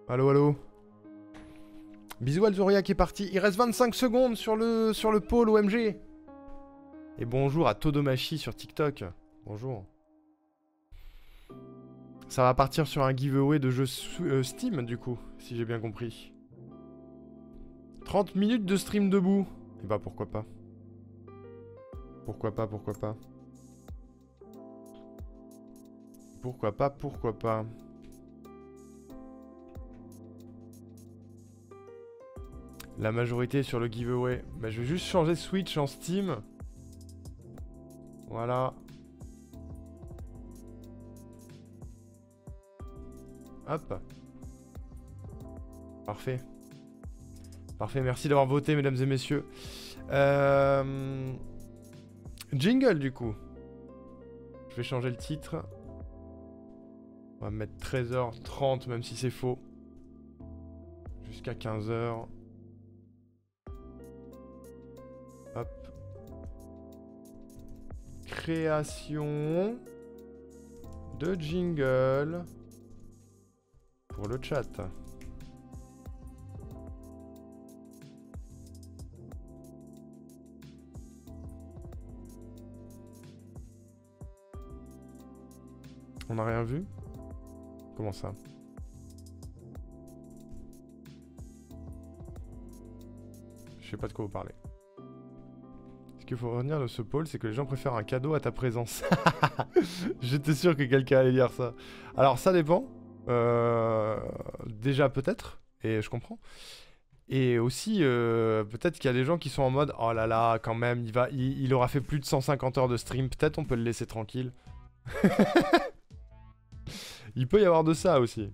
Allo, allo. Bisous Alzoria qui est parti. Il reste 25 secondes sur le pôle OMG. Et bonjour à Todomachi sur TikTok. Bonjour. Ça va partir sur un giveaway de jeu Steam du coup, si j'ai bien compris. 30 minutes de stream debout. Et bah pourquoi pas. Pourquoi pas, pourquoi pas. Pourquoi pas, pourquoi pas. La majorité sur le giveaway. Bah, je vais juste changer Switch en Steam. Voilà. Hop. Parfait. Parfait, merci d'avoir voté, mesdames et messieurs. Jingle, du coup. Je vais changer le titre. On va mettre 13h30, même si c'est faux. Jusqu'à 15h. Hop. Création de jingle pour le chat. On n'a rien vu? Comment ça? Je sais pas de quoi vous parlez. Ce qu'il faut retenir de ce pôle, c'est que les gens préfèrent un cadeau à ta présence. J'étais sûr que quelqu'un allait dire ça. Alors ça dépend. Déjà peut-être, et je comprends. Et aussi, peut-être qu'il y a des gens qui sont en mode « Oh là là, quand même, il aura fait plus de 150 heures de stream, peut-être on peut le laisser tranquille. » Il peut y avoir de ça aussi.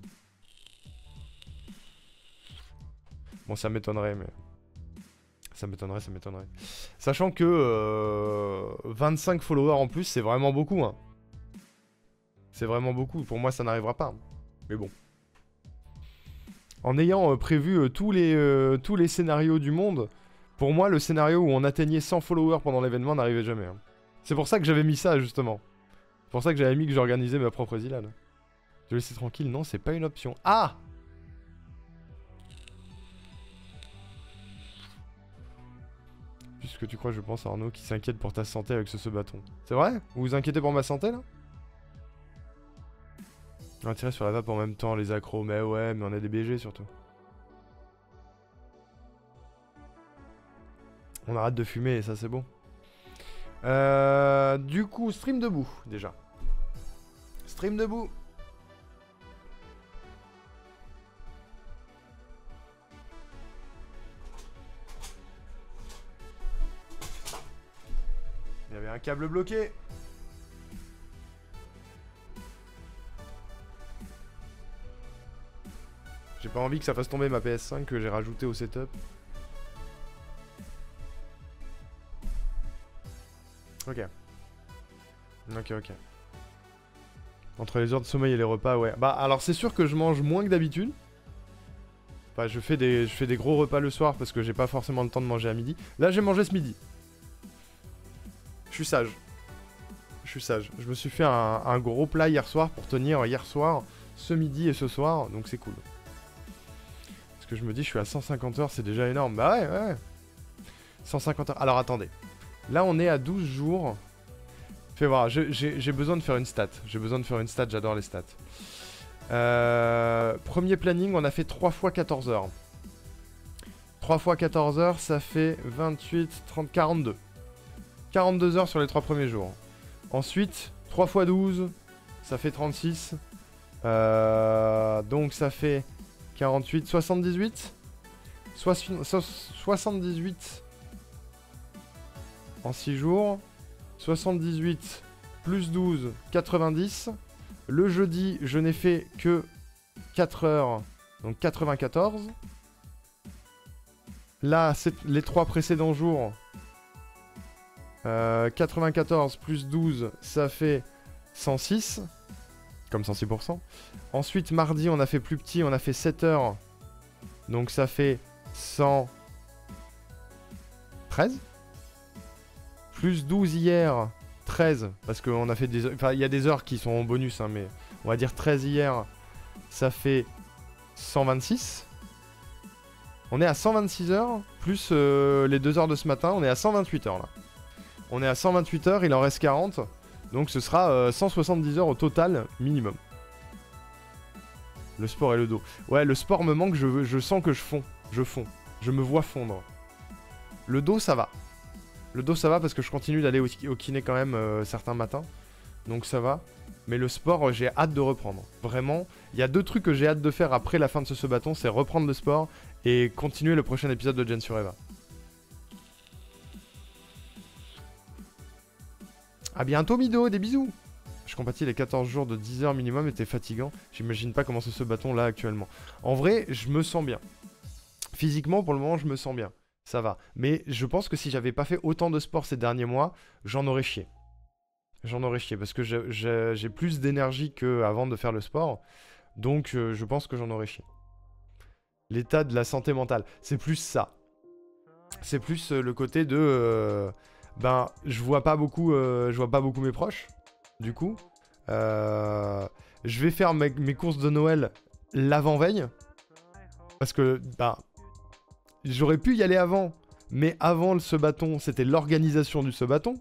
Bon, ça m'étonnerait, mais... Ça m'étonnerait, ça m'étonnerait. Sachant que 25 followers en plus, c'est vraiment beaucoup. Hein. C'est vraiment beaucoup. Pour moi, ça n'arrivera pas. Mais bon. En ayant prévu tous les scénarios du monde, pour moi, le scénario où on atteignait 100 followers pendant l'événement n'arrivait jamais. Hein. C'est pour ça que j'avais mis ça, justement. C'est pour ça que j'avais mis que j'organisais ma propre zilade. Te laisser tranquille, non, c'est pas une option. Ah! Puisque tu crois, je pense, Arnaud, qui s'inquiète pour ta santé avec ce bâton. C'est vrai? Vous vous inquiétez pour ma santé, là? On va tirer sur la vape en même temps, les accros. Mais ouais, mais on a des BG, surtout. On arrête de fumer, et ça, c'est bon. Du coup, stream debout, déjà. Stream debout. Il y avait un câble bloqué. J'ai pas envie que ça fasse tomber ma PS5 que j'ai rajouté au setup. Ok. Ok. Entre les heures de sommeil et les repas, ouais. Bah alors c'est sûr que je mange moins que d'habitude. Enfin, je fais des gros repas le soir parce que j'ai pas forcément le temps de manger à midi. Là j'ai mangé ce midi. Je suis sage. Je me suis fait un gros plat hier soir pour tenir hier soir, ce midi et ce soir, donc c'est cool. Parce que je me dis, je suis à 150 heures, c'est déjà énorme. Bah ouais. 150 heures. Alors attendez. Là, on est à 12 jours. Fais voir, j'ai besoin de faire une stat. J'adore les stats. Premier planning, on a fait 3 fois 14 heures. 3 fois 14 heures, ça fait 28, 30, 42. 42 heures sur les 3 premiers jours. Ensuite, 3 fois 12, ça fait 36. Donc ça fait 48, 78. 78 en 6 jours. 78 plus 12, 90. Le jeudi, je n'ai fait que 4 heures, donc 94. Là, c'est les 3 précédents jours. 94 plus 12, ça fait 106. Comme 106%. Ensuite, mardi, on a fait plus petit, on a fait 7 heures. Donc ça fait 113. Plus 12 hier, 13. Parce qu'on a fait des... Enfin, il y a des heures qui sont en bonus, hein, mais on va dire 13 hier. Ça fait 126. On est à 126 heures, plus les 2 heures de ce matin, on est à 128 heures là. On est à 128 heures, il en reste 40. Donc ce sera 170 heures au total, minimum. Le sport et le dos. Ouais, le sport me manque, je sens que je fonds. Je fonds. Je me vois fondre. Le dos, ça va. Le dos, ça va parce que je continue d'aller au kiné quand même certains matins. Donc ça va. Mais le sport, j'ai hâte de reprendre. Vraiment, il y a 2 trucs que j'ai hâte de faire après la fin de ce bâton, c'est reprendre le sport et continuer le prochain épisode de Gen sur Eva. A bientôt Mido, des bisous. Je compatis les 14 jours de 10 heures minimum étaient fatigants. J'imagine pas comment c'est ce bâton là actuellement. En vrai, je me sens bien. Physiquement, pour le moment, je me sens bien. Ça va. Mais je pense que si j'avais pas fait autant de sport ces derniers mois, j'en aurais chié. J'en aurais chié parce que j'ai plus d'énergie qu'avant de faire le sport. Donc je pense que j'en aurais chié. L'état de la santé mentale, c'est plus ça. C'est plus le côté de... ben, je vois pas beaucoup mes proches. Du coup, je vais faire mes courses de Noël l'avant-veille. Parce que, bah, j'aurais pu y aller avant. Mais avant ce bâton, c'était l'organisation du ce bâton.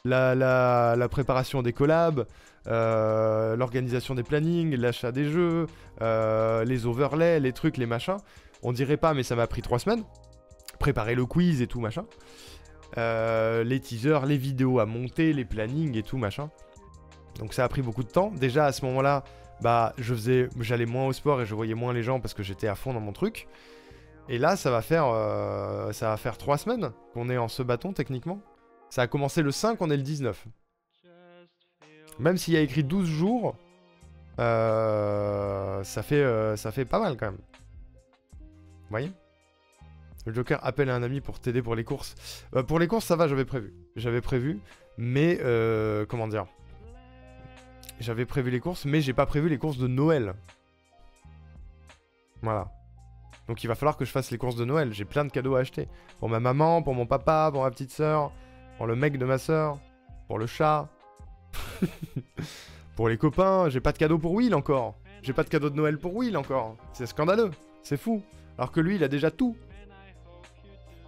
La préparation des collabs, l'organisation des plannings, l'achat des jeux, les overlays, les trucs, les machins. On dirait pas, mais ça m'a pris 3 semaines. Préparer le quiz et tout, machin. Les teasers, les vidéos à monter, les plannings et tout, machin. Donc ça a pris beaucoup de temps. Déjà, à ce moment-là, bah, j'allais moins au sport et je voyais moins les gens parce que j'étais à fond dans mon truc. Et là, ça va faire 3 semaines qu'on est en ce bâton, techniquement. Ça a commencé le 5, on est le 19. Même s'il y a écrit 12 jours, ça fait pas mal quand même. Vous voyez ? Le Joker appelle un ami pour t'aider pour les courses. Pour les courses, ça va, j'avais prévu. J'avais prévu, mais comment dire ? J'avais prévu les courses, mais j'ai pas prévu les courses de Noël. Voilà. Donc il va falloir que je fasse les courses de Noël. J'ai plein de cadeaux à acheter. Pour ma maman, pour mon papa, pour ma petite sœur, pour le mec de ma sœur, pour le chat, pour les copains. J'ai pas de cadeau pour Will encore. J'ai pas de cadeau de Noël pour Will encore. C'est scandaleux. C'est fou. Alors que lui, il a déjà tout.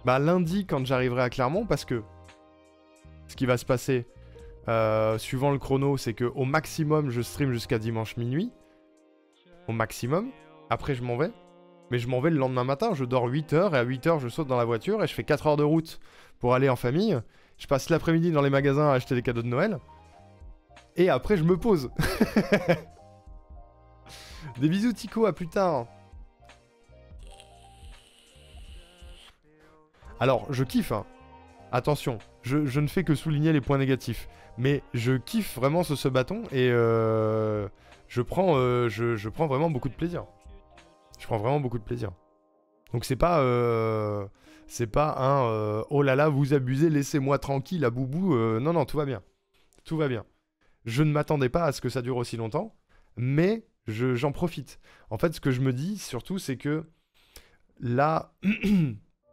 Bah lundi, quand j'arriverai à Clermont, parce que ce qui va se passer, suivant le chrono, c'est que au maximum, je stream jusqu'à dimanche minuit. Au maximum. Après, je m'en vais. Mais je m'en vais le lendemain matin, je dors 8 heures et à 8 heures je saute dans la voiture et je fais 4 heures de route pour aller en famille. Je passe l'après-midi dans les magasins à acheter des cadeaux de Noël. Et après je me pose. Des bisous Tico, à plus tard. Alors je kiffe hein. Attention, je ne fais que souligner les points négatifs. Mais je kiffe vraiment ce bâton et je prends vraiment beaucoup de plaisir. Je prends vraiment beaucoup de plaisir. Donc c'est pas un oh là là vous abusez, laissez-moi tranquille à boubou. Non non, tout va bien. Tout va bien. Je ne m'attendais pas à ce que ça dure aussi longtemps, mais j'en profite. En fait, ce que je me dis surtout, c'est que là,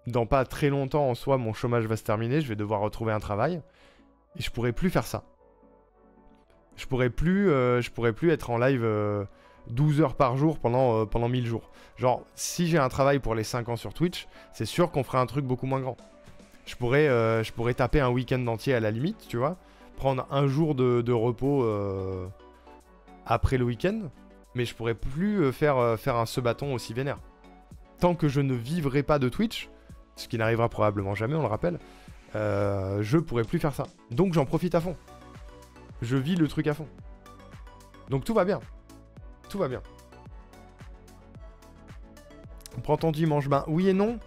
dans pas très longtemps en soi, mon chômage va se terminer, je vais devoir retrouver un travail et je pourrai plus faire ça. Je pourrais plus être en live 12 heures par jour pendant 1000 jours. Genre, si j'ai un travail pour les 5 ans sur Twitch, c'est sûr qu'on ferait un truc beaucoup moins grand. Je pourrais taper un week-end entier à la limite, tu vois. Prendre un jour de repos après le week-end. Mais je pourrais plus faire un ce bâton aussi vénère. Tant que je ne vivrai pas de Twitch, ce qui n'arrivera probablement jamais, on le rappelle, je pourrais plus faire ça. Donc j'en profite à fond. Je vis le truc à fond. Donc tout va bien. Tout va bien. On prend ton dimanche. Ben oui et non.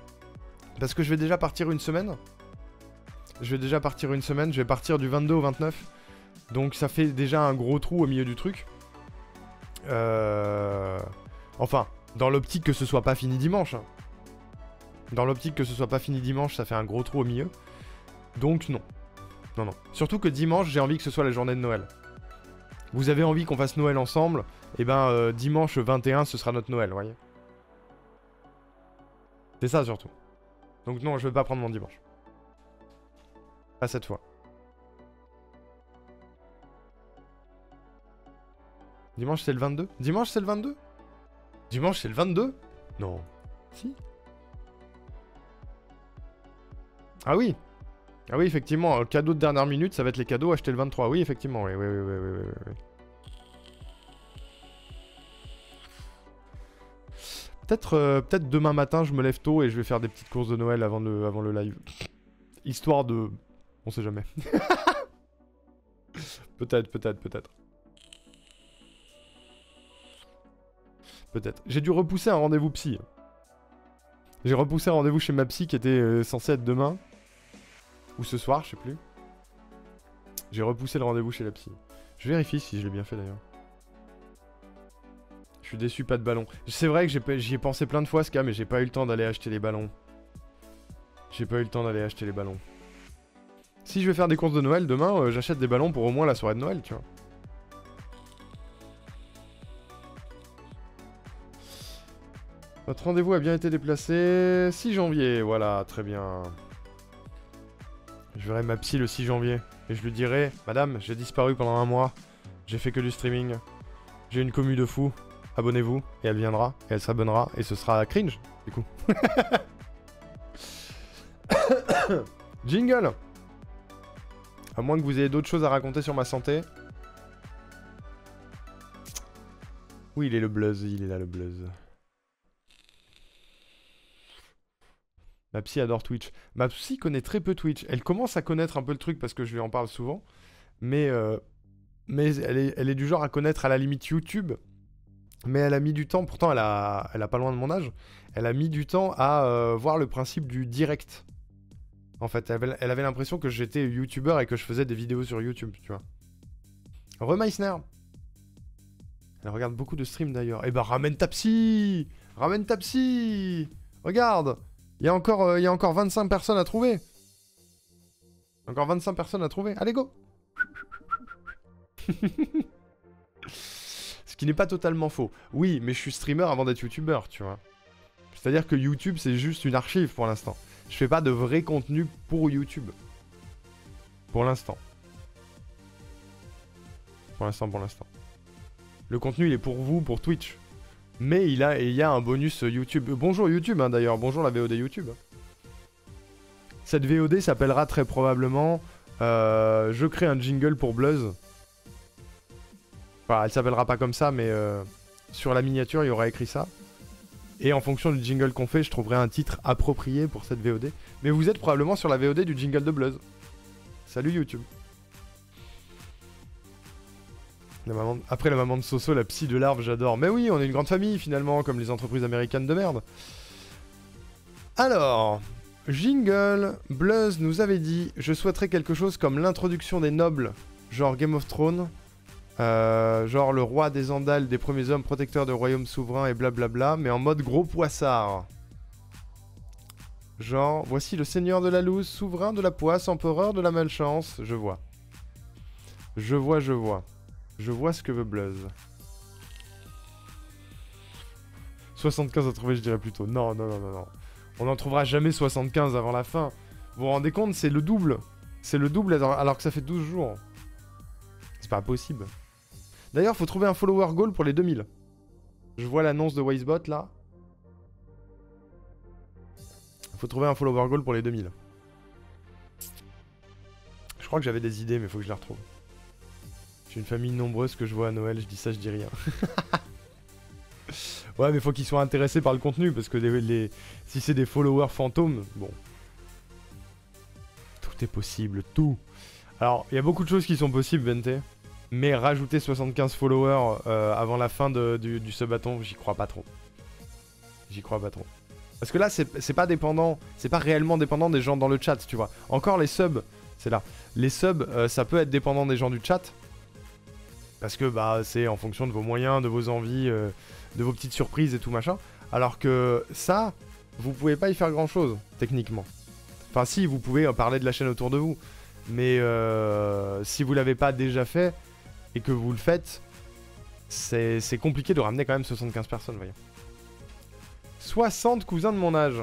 Parce que je vais déjà partir une semaine. Je vais partir du 22 au 29. Donc ça fait déjà un gros trou au milieu du truc. Enfin, dans l'optique que ce soit pas fini dimanche. Hein. Dans l'optique que ce soit pas fini dimanche, ça fait un gros trou au milieu. Donc non. Non, non. Surtout que dimanche, j'ai envie que ce soit la journée de Noël. Vous avez envie qu'on fasse Noël ensemble, et ben dimanche 21, ce sera notre Noël, vous voyez. C'est ça surtout. Donc non, je vais pas prendre mon dimanche. Pas cette fois. Dimanche c'est le 22 ? Dimanche c'est le 22 ? Dimanche, c'est le 22? Non. Si. Ah oui. Ah oui, effectivement, cadeau de dernière minute, ça va être les cadeaux achetés le 23. Oui, effectivement, oui, oui, oui, oui, oui, oui, oui. Peut-être demain matin, je me lève tôt et je vais faire des petites courses de Noël avant le live. Histoire de... On sait jamais. Peut-être, peut-être, peut-être. Peut-être. J'ai dû repousser un rendez-vous psy. J'ai repoussé un rendez-vous chez ma psy qui était censé être demain. Ou ce soir, je sais plus. J'ai repoussé le rendez-vous chez la psy. Je vérifie si je l'ai bien fait d'ailleurs. Je suis déçu, pas de ballon. C'est vrai que j'y ai pensé plein de fois, ce cas, mais j'ai pas eu le temps d'aller acheter les ballons. J'ai pas eu le temps d'aller acheter les ballons. Si je vais faire des courses de Noël demain, j'achète des ballons pour au moins la soirée de Noël, tu vois. Notre rendez-vous a bien été déplacé. 6 janvier, voilà, très bien. Je verrai ma psy le 6 janvier. Et je lui dirai, madame, j'ai disparu pendant un mois. J'ai fait que du streaming. J'ai une commu de fous. Abonnez-vous. Et elle viendra. Et elle s'abonnera. Et ce sera cringe, du coup. Jingle. À moins que vous ayez d'autres choses à raconter sur ma santé. Oui, il est le buzz. Il est là, le buzz. Ma psy adore Twitch. Ma psy connaît très peu Twitch. Elle commence à connaître un peu le truc parce que je lui en parle souvent. Mais elle est du genre à connaître à la limite YouTube. Mais elle a mis du temps. Pourtant, elle a pas loin de mon âge. Elle a mis du temps à voir le principe du direct. En fait, elle avait l'impression que j'étais YouTuber et que je faisais des vidéos sur YouTube, tu vois. Meissner. Elle regarde beaucoup de streams d'ailleurs. Eh ben, ramène ta psy. Ramène ta psy. Regarde. Il y a encore 25 personnes à trouver. Encore 25 personnes à trouver. Allez, go. Ce qui n'est pas totalement faux. Oui, mais je suis streamer avant d'être YouTuber, tu vois. C'est-à-dire que YouTube, c'est juste une archive pour l'instant. Je fais pas de vrai contenu pour YouTube. Pour l'instant. Pour l'instant. Le contenu, il est pour vous, pour Twitch. Mais il y a un bonus YouTube. Bonjour YouTube, hein, d'ailleurs. Bonjour la VOD YouTube. Cette VOD s'appellera très probablement... je crée un jingle pour Bluzz. Enfin, elle s'appellera pas comme ça, mais sur la miniature, il y aura écrit ça. Et en fonction du jingle qu'on fait, je trouverai un titre approprié pour cette VOD. Mais vous êtes probablement sur la VOD du jingle de Bluzz. Salut YouTube. Après la maman de Soso, la psy de l'arbre, j'adore. Mais oui, on est une grande famille finalement, comme les entreprises américaines de merde. Alors, jingle, Bluzz nous avait dit, je souhaiterais quelque chose comme l'introduction des nobles, genre Game of Thrones, genre le roi des Andales, des premiers hommes protecteurs de royaumes souverains et blablabla, mais en mode gros poissard. Genre, voici le seigneur de la loose, souverain de la poisse, empereur de la malchance, je vois. Je vois. Je vois ce que veut Bluzz. 75 à trouver, je dirais plutôt. Non. On n'en trouvera jamais 75 avant la fin. Vous vous rendez compte, c'est le double. C'est le double alors que ça fait 12 jours. C'est pas possible. D'ailleurs, faut trouver un follower goal pour les 2000. Je vois l'annonce de Wisebot là. Faut trouver un follower goal pour les 2000. Je crois que j'avais des idées, mais faut que je les retrouve. J'ai une famille nombreuse que je vois à Noël, je dis ça, je dis rien. Ouais, mais faut qu'ils soient intéressés par le contenu, parce que si c'est des followers fantômes, bon. Tout est possible, tout. Alors, il y a beaucoup de choses qui sont possibles, Vente. Mais rajouter 75 followers avant la fin du subathon, j'y crois pas trop. J'y crois pas trop. Parce que là, c'est pas dépendant, c'est pas réellement dépendant des gens dans le chat, tu vois. Encore les subs, c'est là. Les subs, ça peut être dépendant des gens du chat. Parce que bah c'est en fonction de vos moyens, de vos envies, de vos petites surprises et tout machin. Alors que ça, vous pouvez pas y faire grand chose, techniquement. Enfin si, vous pouvez parler de la chaîne autour de vous. Mais si vous l'avez pas déjà fait, et que vous le faites, c'est compliqué de ramener quand même 75 personnes, voyez. 60 cousins de mon âge.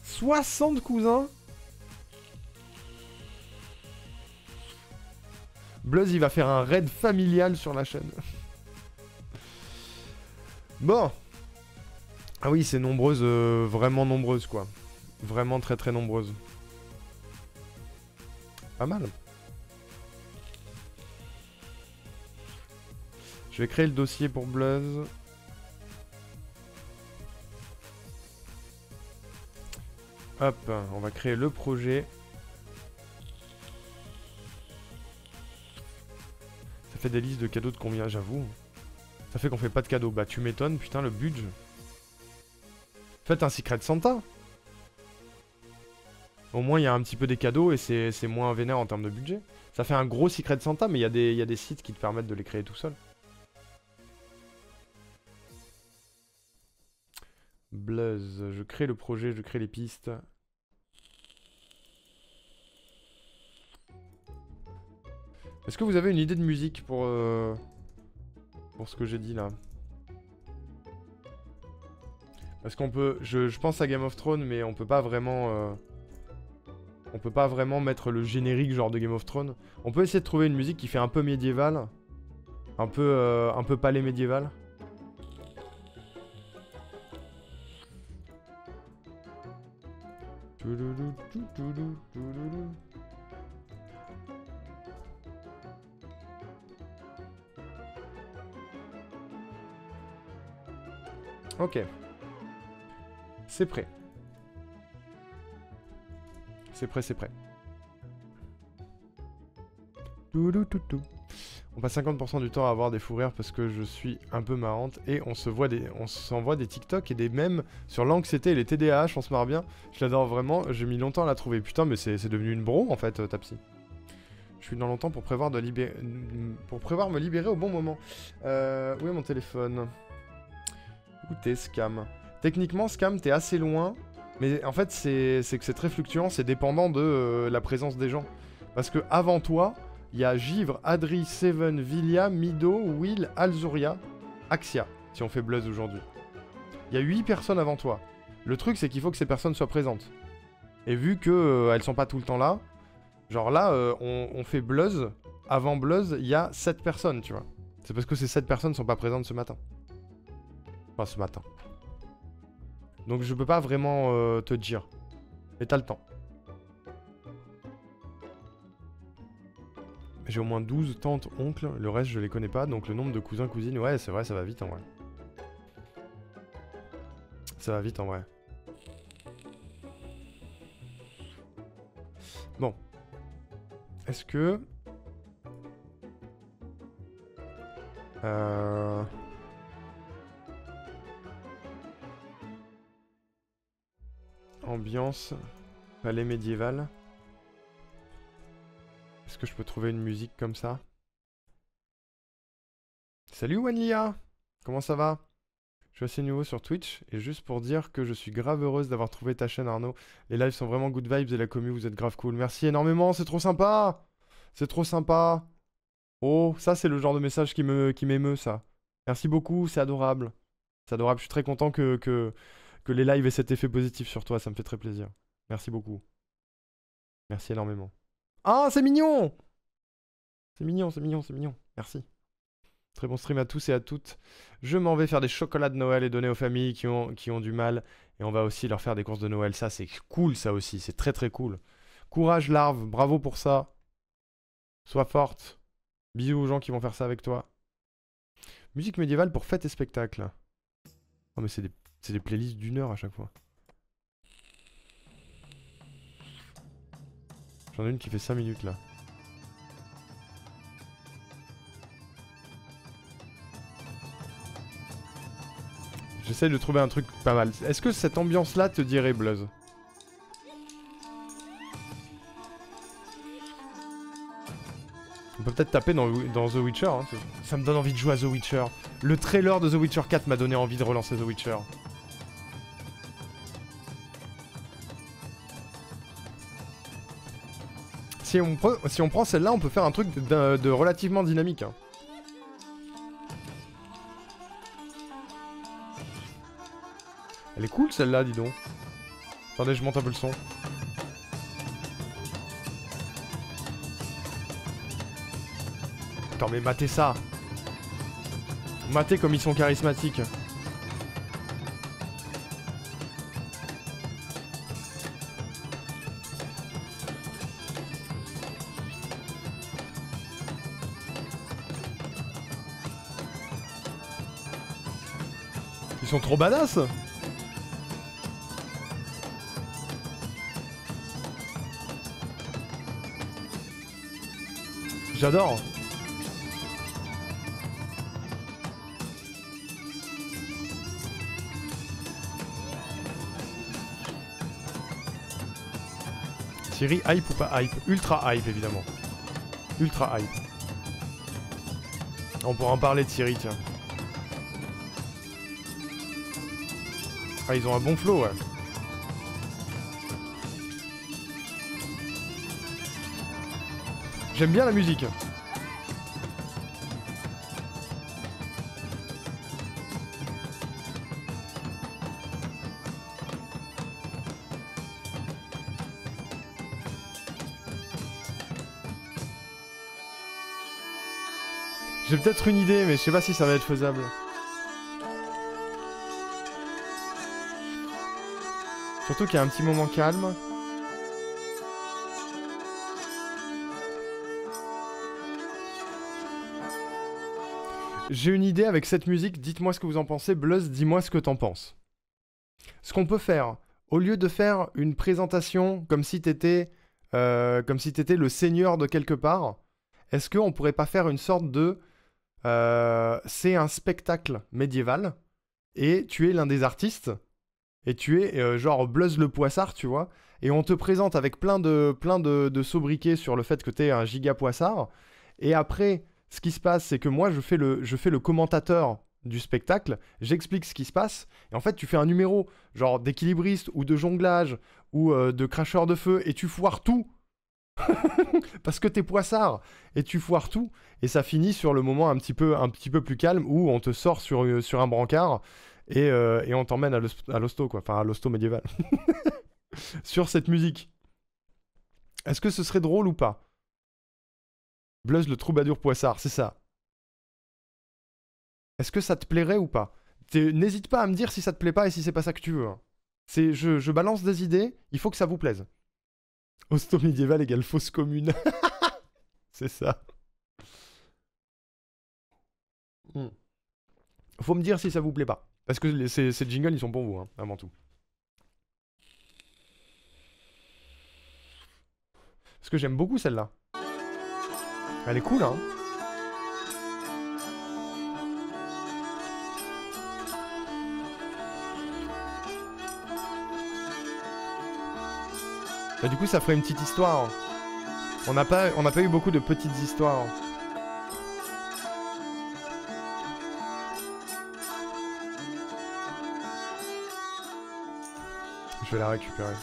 60 cousins ? Bluzz, il va faire un raid familial sur la chaîne. Bon. Ah oui, c'est nombreuse, vraiment nombreuse quoi. Vraiment très très nombreuse. Pas mal. Je vais créer le dossier pour Bluzz. Hop, on va créer le projet. Ça fait des listes de cadeaux de combien, j'avoue. Ça fait qu'on fait pas de cadeaux. Bah tu m'étonnes, putain, le budget. Faites un Secret Santa. Au moins il y a un petit peu des cadeaux et c'est moins vénère en termes de budget. Ça fait un gros Secret Santa, mais il y a des sites qui te permettent de les créer tout seul. Bluzz, je crée le projet, je crée les pistes. Est-ce que vous avez une idée de musique pour ce que j'ai dit là? Parce qu'on peut... Je pense à Game of Thrones, mais on peut pas vraiment... on peut pas vraiment mettre le générique genre de Game of Thrones. On peut essayer de trouver une musique qui fait un peu médiévale. Un peu palais médiéval. Ok. C'est prêt. C'est prêt, c'est prêt. On passe 50% du temps à avoir des fous rires parce que je suis un peu marrante et on s'envoie des TikTok et des mèmes sur l'anxiété et les TDAH, on se marre bien. Je l'adore vraiment, j'ai mis longtemps à la trouver. Putain, mais c'est devenu une bro en fait, ta psy. Je suis dans longtemps pour prévoir me libérer au bon moment. Où est mon téléphone? Où t'es, Scam? Techniquement, Scam, t'es assez loin. Mais en fait, c'est que c'est très fluctuant, c'est dépendant de la présence des gens. Parce que avant toi, il y a Givre, Adri, Seven, Villia, Mido, Will, Alzuria, Axia, si on fait Bluzz aujourd'hui. Il y a 8 personnes avant toi. Le truc, c'est qu'il faut que ces personnes soient présentes. Et vu que elles sont pas tout le temps là, genre là, on fait Bluzz. Avant Bluzz, il y a 7 personnes, tu vois. C'est parce que ces 7 personnes sont pas présentes ce matin. Enfin, ce matin. Donc je peux pas vraiment te dire. Mais t'as le temps. J'ai au moins 12 tantes, oncles, le reste je les connais pas, donc le nombre de cousins, cousines, ouais c'est vrai, ça va vite en vrai. Ça va vite en vrai. Bon. Est-ce que... Ambiance, palais médiéval. Est-ce que je peux trouver une musique comme ça? Salut Wanlia! Comment ça va? Je suis assez nouveau sur Twitch, et juste pour dire que je suis grave heureuse d'avoir trouvé ta chaîne Arnaud. Les lives sont vraiment good vibes et la commu, vous êtes grave cool. Merci énormément, c'est trop sympa! C'est trop sympa! Oh, ça c'est le genre de message qui m'émeut ça. Merci beaucoup, c'est adorable. C'est adorable, je suis très content que les lives aient cet effet positif sur toi, ça me fait très plaisir. Merci beaucoup. Merci énormément. Ah, c'est mignon! C'est mignon, c'est mignon, c'est mignon. Merci. Très bon stream à tous et à toutes. Je m'en vais faire des chocolats de Noël et donner aux familles qui ont du mal. Et on va aussi leur faire des courses de Noël. Ça, c'est cool, ça aussi. C'est très, très cool. Courage, Larve. Bravo pour ça. Sois forte. Bisous aux gens qui vont faire ça avec toi. Musique médiévale pour fêtes et spectacles. Oh, mais c'est des playlists d'1 heure à chaque fois. J'en ai une qui fait 5 minutes là. J'essaie de trouver un truc pas mal. Est-ce que cette ambiance-là te dirait Bluzz? On peut peut-être taper dans The Witcher. Hein. Ça me donne envie de jouer à The Witcher. Le trailer de The Witcher 4 m'a donné envie de relancer The Witcher. Si on prend celle-là, on peut faire un truc de relativement dynamique. Hein. Elle est cool celle-là, dis donc. Attendez, je monte un peu le son. Attends, mais matez ça. Matez comme ils sont charismatiques. sont trop badass. J'adore. Thierry, hype ou pas hype? Ultra hype, évidemment. Ultra hype. On pourra en parler de Thierry, tiens. Ah, ils ont un bon flow, ouais. J'aime bien la musique. J'ai peut-être une idée, mais je sais pas si ça va être faisable. Surtout qu'il y a un petit moment calme. J'ai une idée avec cette musique, dites-moi ce que vous en pensez. Bluzz, dis-moi ce que t'en penses. Ce qu'on peut faire, au lieu de faire une présentation comme si t'étais le seigneur de quelque part, est-ce qu'on pourrait pas faire une sorte de... c'est un spectacle médiéval, et tu es l'un des artistes, et tu es genre Bluzz le Poissard, tu vois, et on te présente avec plein de sobriquets sur le fait que t'es un giga poissard, et après... Ce qui se passe, c'est que moi, je fais le commentateur du spectacle, j'explique ce qui se passe, et en fait, tu fais un numéro, genre d'équilibriste, ou de jonglage, ou de cracheur de feu, et tu foires tout. Parce que t'es poissard, et tu foires tout, et ça finit sur le moment un petit peu plus calme, où on te sort sur un brancard, et on t'emmène à l'hosto, quoi, enfin à l'hosto médiéval. Sur cette musique. Est-ce que ce serait drôle ou pas? Bluzz le troubadour poissard, c'est ça. Est-ce que ça te plairait ou pas? N'hésite pas à me dire si ça te plaît pas et si c'est pas ça que tu veux. Hein. Je balance des idées, il faut que ça vous plaise. Hosto médiéval égale fausse commune. C'est ça. Faut me dire si ça vous plaît pas. Parce que ces jingles, ils sont pour vous, hein, avant tout. Parce que j'aime beaucoup celle-là. Elle est cool, hein. Et du coup, ça ferait une petite histoire. On n'a pas eu beaucoup de petites histoires. Je vais la récupérer.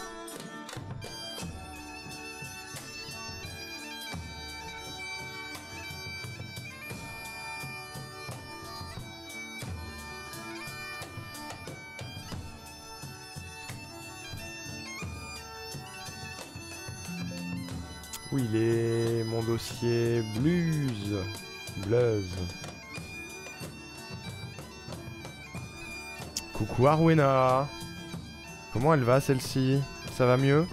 Où il est mon dossier Bluzz. Coucou Arwena. Comment elle va celle-ci? Ça va mieux?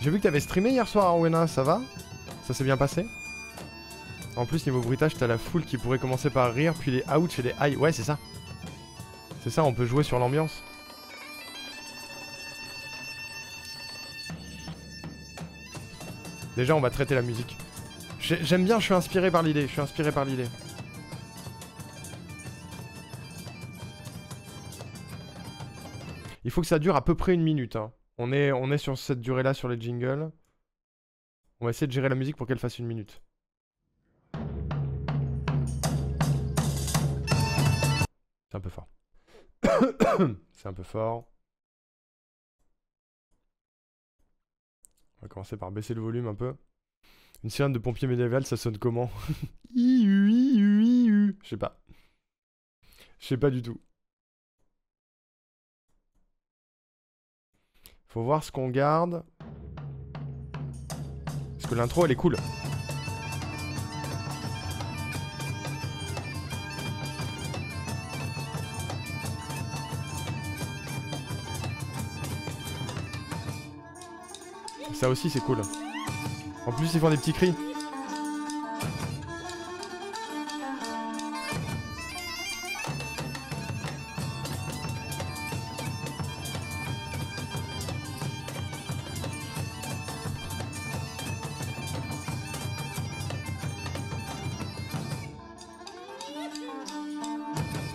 J'ai vu que t'avais streamé hier soir Arwena, ça va? Ça s'est bien passé? En plus niveau bruitage t'as la foule qui pourrait commencer par rire, puis les ouch et les aïe. Ouais c'est ça. C'est ça, on peut jouer sur l'ambiance. Déjà, on va traiter la musique. J'aime bien, je suis inspiré par l'idée. Il faut que ça dure à peu près 1 minute. Hein. On est sur cette durée-là sur les jingles. On va essayer de gérer la musique pour qu'elle fasse 1 minute. C'est un peu fort. C'est un peu fort. On va commencer par baisser le volume un peu. Une sirène de pompier médiéval, ça sonne comment? Je sais pas. Je sais pas du tout. Faut voir ce qu'on garde. Parce que l'intro, elle est cool. Ça aussi c'est cool. En plus ils font des petits cris.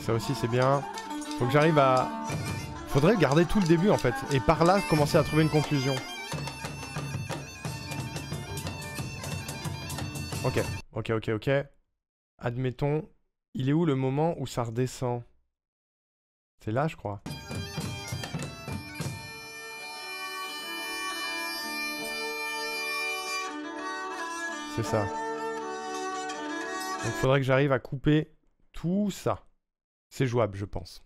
Ça aussi c'est bien. Faut que j'arrive à... Faudrait garder tout le début en fait. Et par là commencer à trouver une conclusion. Ok, ok. Admettons, il est où le moment où ça redescend? C'est là je crois. C'est ça. Donc faudrait que j'arrive à couper tout ça. C'est jouable je pense.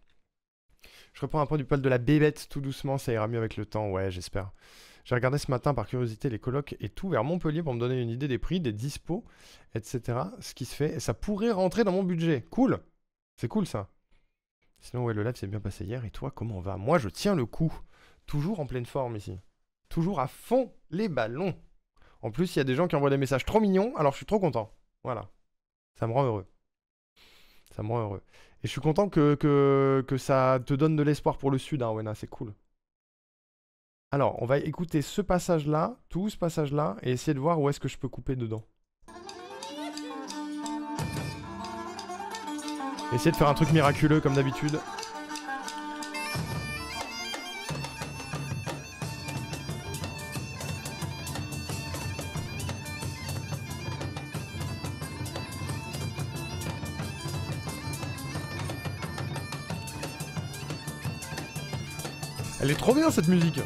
Je reprends un point du poil de la bébête tout doucement, ça ira mieux avec le temps, ouais j'espère. J'ai regardé ce matin par curiosité les colocs et tout vers Montpellier pour me donner une idée des prix, des dispos, etc. Ce qui se fait, et ça pourrait rentrer dans mon budget. Cool. C'est cool ça. Sinon ouais le live s'est bien passé hier, et toi comment on va? Moi je tiens le coup. Toujours en pleine forme ici. Toujours à fond les ballons. En plus il y a des gens qui envoient des messages trop mignons, alors je suis trop content. Voilà. Ça me rend heureux. Ça me rend heureux. Et je suis content que ça te donne de l'espoir pour le sud, hein, Wena, c'est cool. Alors, on va écouter ce passage-là, tout ce passage-là, et essayer de voir où est-ce que je peux couper dedans. Essayer de faire un truc miraculeux comme d'habitude. Elle est trop bien cette musique.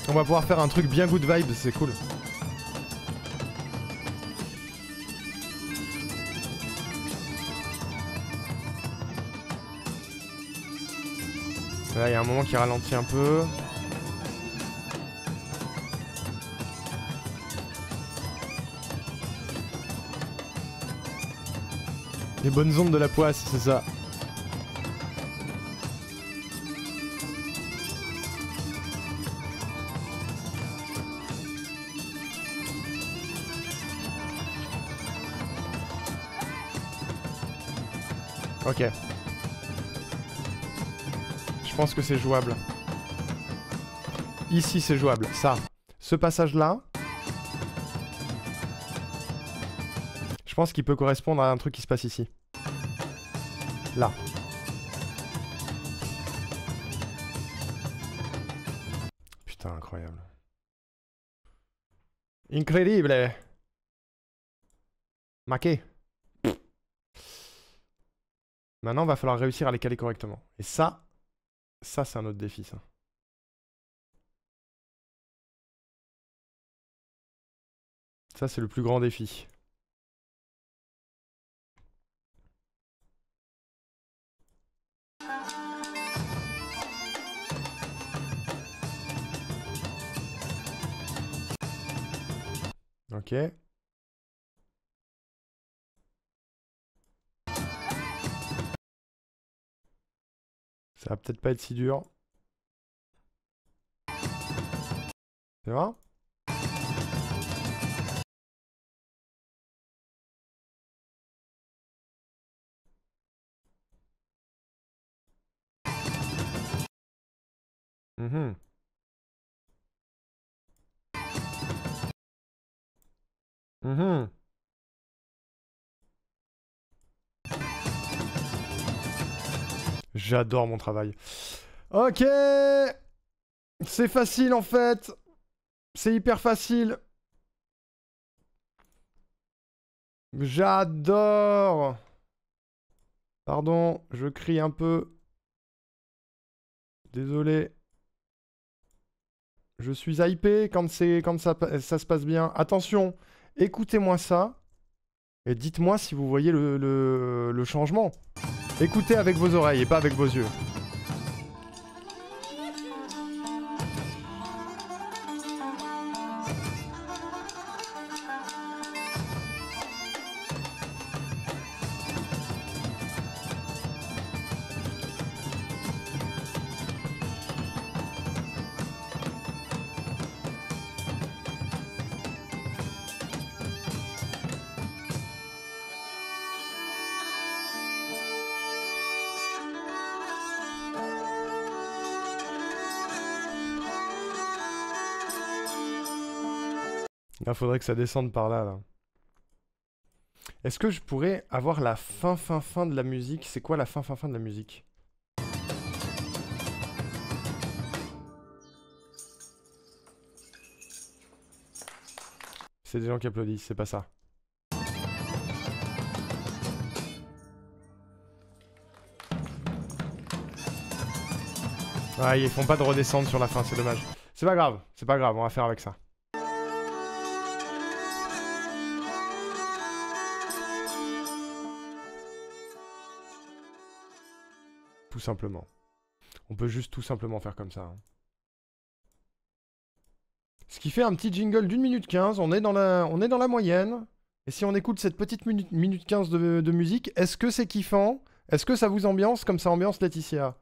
On va pouvoir faire un truc bien good vibes, c'est cool. Là, il y a un moment qui ralentit un peu. Les bonnes ondes de la poisse, c'est ça. Ok. Je pense que c'est jouable. Ici, c'est jouable. Ça. Ce passage-là. Je pense qu'il peut correspondre à un truc qui se passe ici. Là. Putain, incroyable. Incroyable. Maqué. Maintenant, va falloir réussir à les caler correctement. Et ça c'est un autre défi, ça. Ça, c'est le plus grand défi. Ok. Ça va peut-être pas être si dur. C'est vrai? Mhm. Mhm. J'adore mon travail. Ok. C'est facile en fait. C'est hyper facile. J'adore. Pardon, je crie un peu. Désolé. Je suis hypé quand ça se passe bien. Attention, écoutez-moi ça. Et dites-moi si vous voyez le changement. Écoutez avec vos oreilles et pas avec vos yeux. Il faudrait que ça descende par là, là. Est-ce que je pourrais avoir la fin de la musique? C'est quoi la fin de la musique? C'est des gens qui applaudissent, c'est pas ça. Ah, ils font pas de redescendre sur la fin, c'est dommage. C'est pas grave, on va faire avec ça. Tout simplement. On peut juste tout simplement faire comme ça. Hein. Ce qui fait un petit jingle d'1 minute 15, on est dans la moyenne. Et si on écoute cette petite minute 15 de musique, est-ce que c'est kiffant? Est-ce que ça vous ambiance comme ça ambiance Laetitia?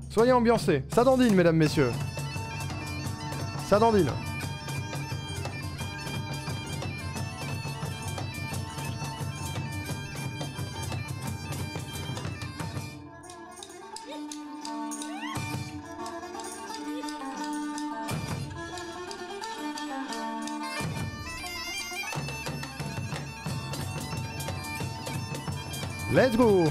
Soyez ambiancés. Ça dandine, mesdames, messieurs. Ça dandine. Let's go!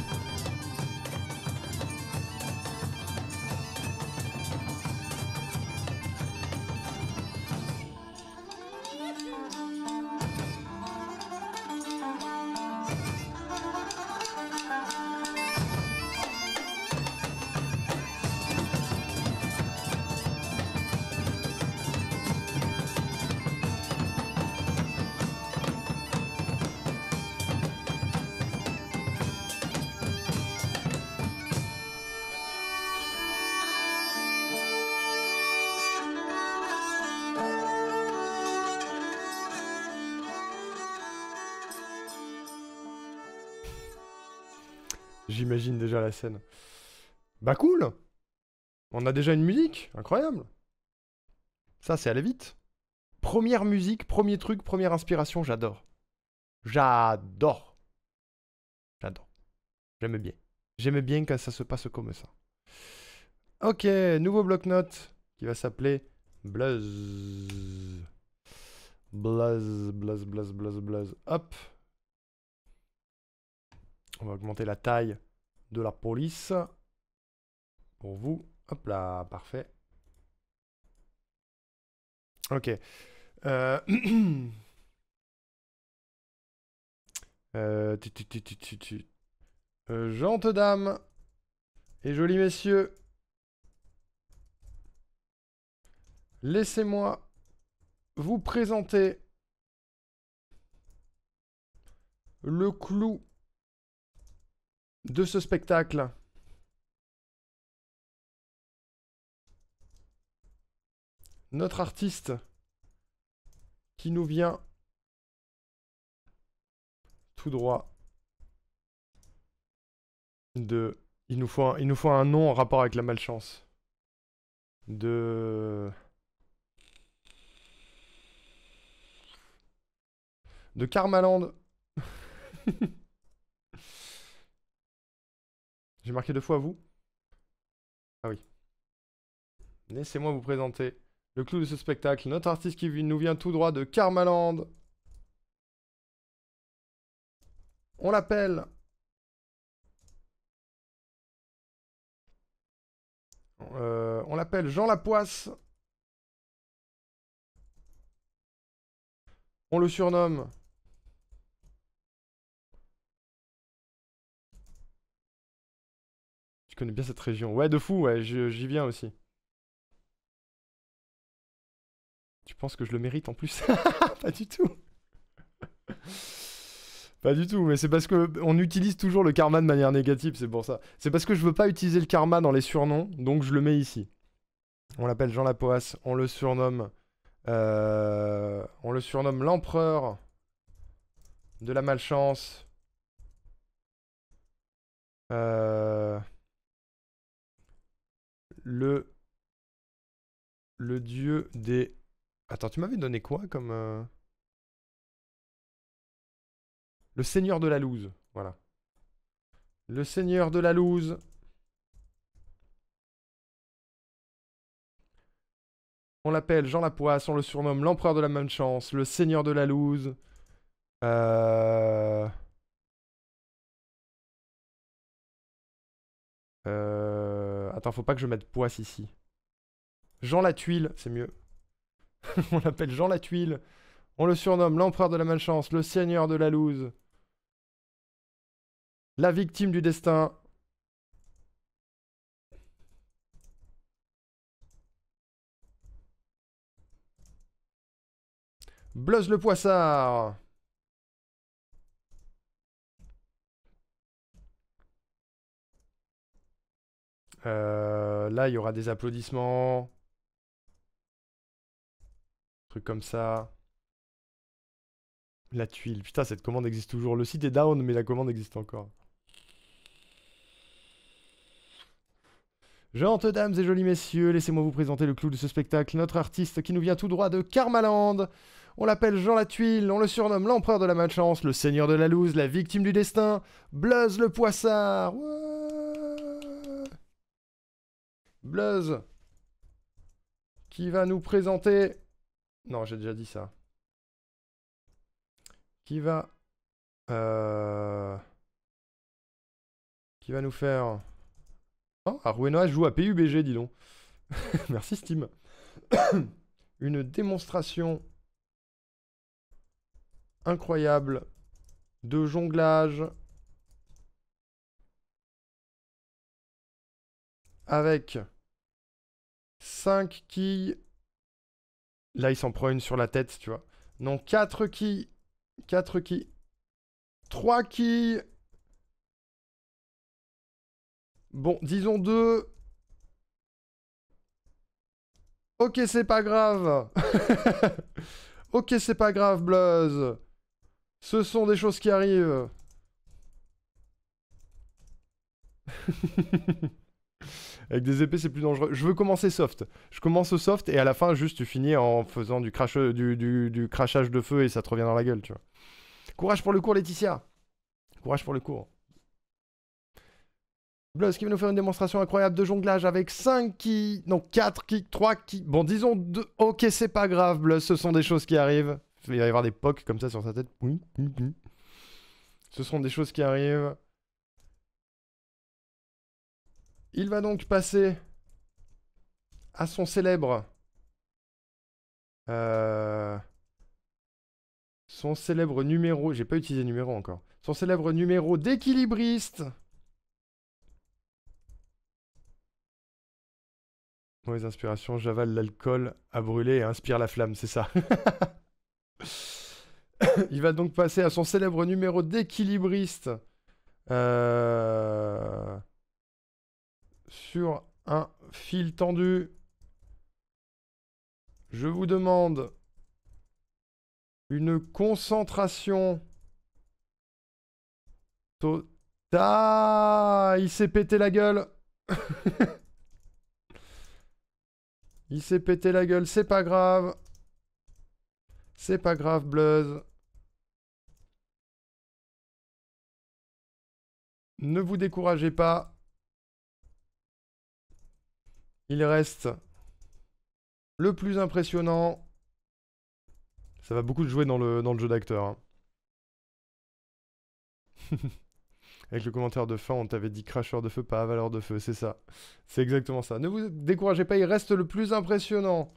J'imagine déjà la scène. Bah cool! On a déjà une musique, incroyable! Ça, c'est aller vite. Première musique, premier truc, première inspiration, j'adore. J'adore. J'adore. J'aime bien. J'aime bien quand ça se passe comme ça. Ok, nouveau bloc-notes qui va s'appeler Buzz. Buzz. Hop. On va augmenter la taille de la police. Pour vous. Hop là, parfait. Ok. Euh... Gentes dames et jolis messieurs, laissez-moi vous présenter le clou de ce spectacle. Notre artiste qui nous vient tout droit de... Il nous faut un nom en rapport avec la malchance. De Karmaland. J'ai marqué 2 fois vous. Ah oui. Laissez-moi vous présenter le clou de ce spectacle. Notre artiste qui nous vient tout droit de Karmaland. On l'appelle... on l'appelle Jean Lapoisse. On le surnomme... Je connais bien cette région. Ouais, de fou, ouais, j'y viens aussi. Tu penses que je le mérite en plus? Pas du tout. Pas du tout, mais c'est parce que on utilise toujours le karma de manière négative, c'est pour ça. C'est parce que je veux pas utiliser le karma dans les surnoms, donc je le mets ici. On l'appelle Jean Lapoisse, on le surnomme l'empereur de la malchance. Le dieu des... Attends, tu m'avais donné quoi comme... Le seigneur de la loose, voilà. Le seigneur de la loose. On l'appelle Jean Lapoisse, on le surnomme l'empereur de la malchance, le seigneur de la loose. Attends, faut pas que je mette Poisse ici. Jean la Tuile, c'est mieux. On l'appelle Jean la Tuile. On le surnomme l'empereur de la malchance, le seigneur de la loose. La victime du destin. Bleuse le Poissard. Là, il y aura des applaudissements. Truc comme ça. La tuile. Putain, cette commande existe toujours. Le site est down, mais la commande existe encore. Gentes dames et jolis messieurs, laissez-moi vous présenter le clou de ce spectacle. Notre artiste qui nous vient tout droit de Karmaland. On l'appelle Jean la Tuile, on le surnomme l'empereur de la malchance, le seigneur de la loose, la victime du destin, Bluzz le Poissard. Ouais. Bluzz, qui va nous présenter... Non, j'ai déjà dit ça. Qui va nous faire... Oh, Aruenoa joue à PUBG, dis donc. Merci Steam. Une démonstration incroyable de jonglage avec 5 quilles. Là, il s'en prend une sur la tête, tu vois. Non, 4 quilles. 4 quilles. 3 quilles. Bon, disons 2. Ok, c'est pas grave. Ok, c'est pas grave, Bluzz. Ce sont des choses qui arrivent. Avec des épées, c'est plus dangereux. Je veux commencer soft. Je commence au soft et à la fin, juste, tu finis en faisant du crachage de feu et ça te revient dans la gueule, tu vois. Courage pour le cours, Laetitia. Courage pour le cours. Bluzz qui va nous faire une démonstration incroyable de jonglage avec 5 quilles, non 4 quilles, 3 quilles, bon disons 2, ok c'est pas grave Bluzz, ce sont des choses qui arrivent, il va y avoir des pocs comme ça sur sa tête, ce sont des choses qui arrivent. Il va donc passer à son célèbre numéro, j'ai pas utilisé numéro encore, son célèbre numéro d'équilibriste. Mauvaise inspiration, j'avale l'alcool à brûler et inspire la flamme, c'est ça. Il va donc passer à son célèbre numéro d'équilibriste sur un fil tendu. Je vous demande une concentration totale. Il s'est pété la gueule. Il s'est pété la gueule, c'est pas grave. C'est pas grave, Bluzz. Ne vous découragez pas. Il reste le plus impressionnant. Ça va beaucoup jouer dans le jeu d'acteur. Hein. Avec le commentaire de fin, on t'avait dit cracheur de feu, pas avaleur de feu, c'est ça. C'est exactement ça. Ne vous découragez pas, il reste le plus impressionnant.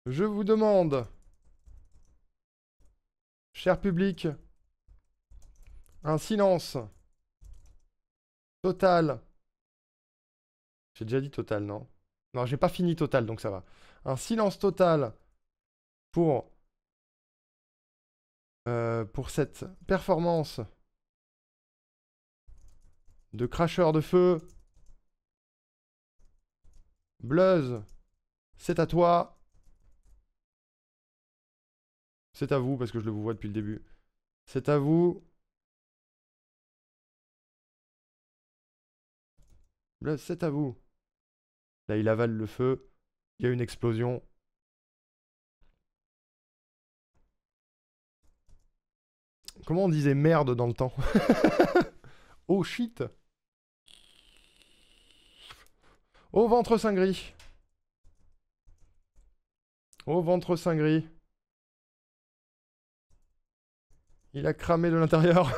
Je vous demande, cher public, un silence total. J'ai déjà dit total, non? Non, j'ai pas fini total, donc ça va. Un silence total pour cette performance de cracheur de feu. Bluzz, c'est à toi. C'est à vous, parce que je le vous vois depuis le début. C'est à vous. Bluzz, c'est à vous. Là, il avale le feu. Il y a une explosion. Comment on disait merde dans le temps? Oh shit. Au ventre saint gris. Oh, ventre sein gris. Il a cramé de l'intérieur.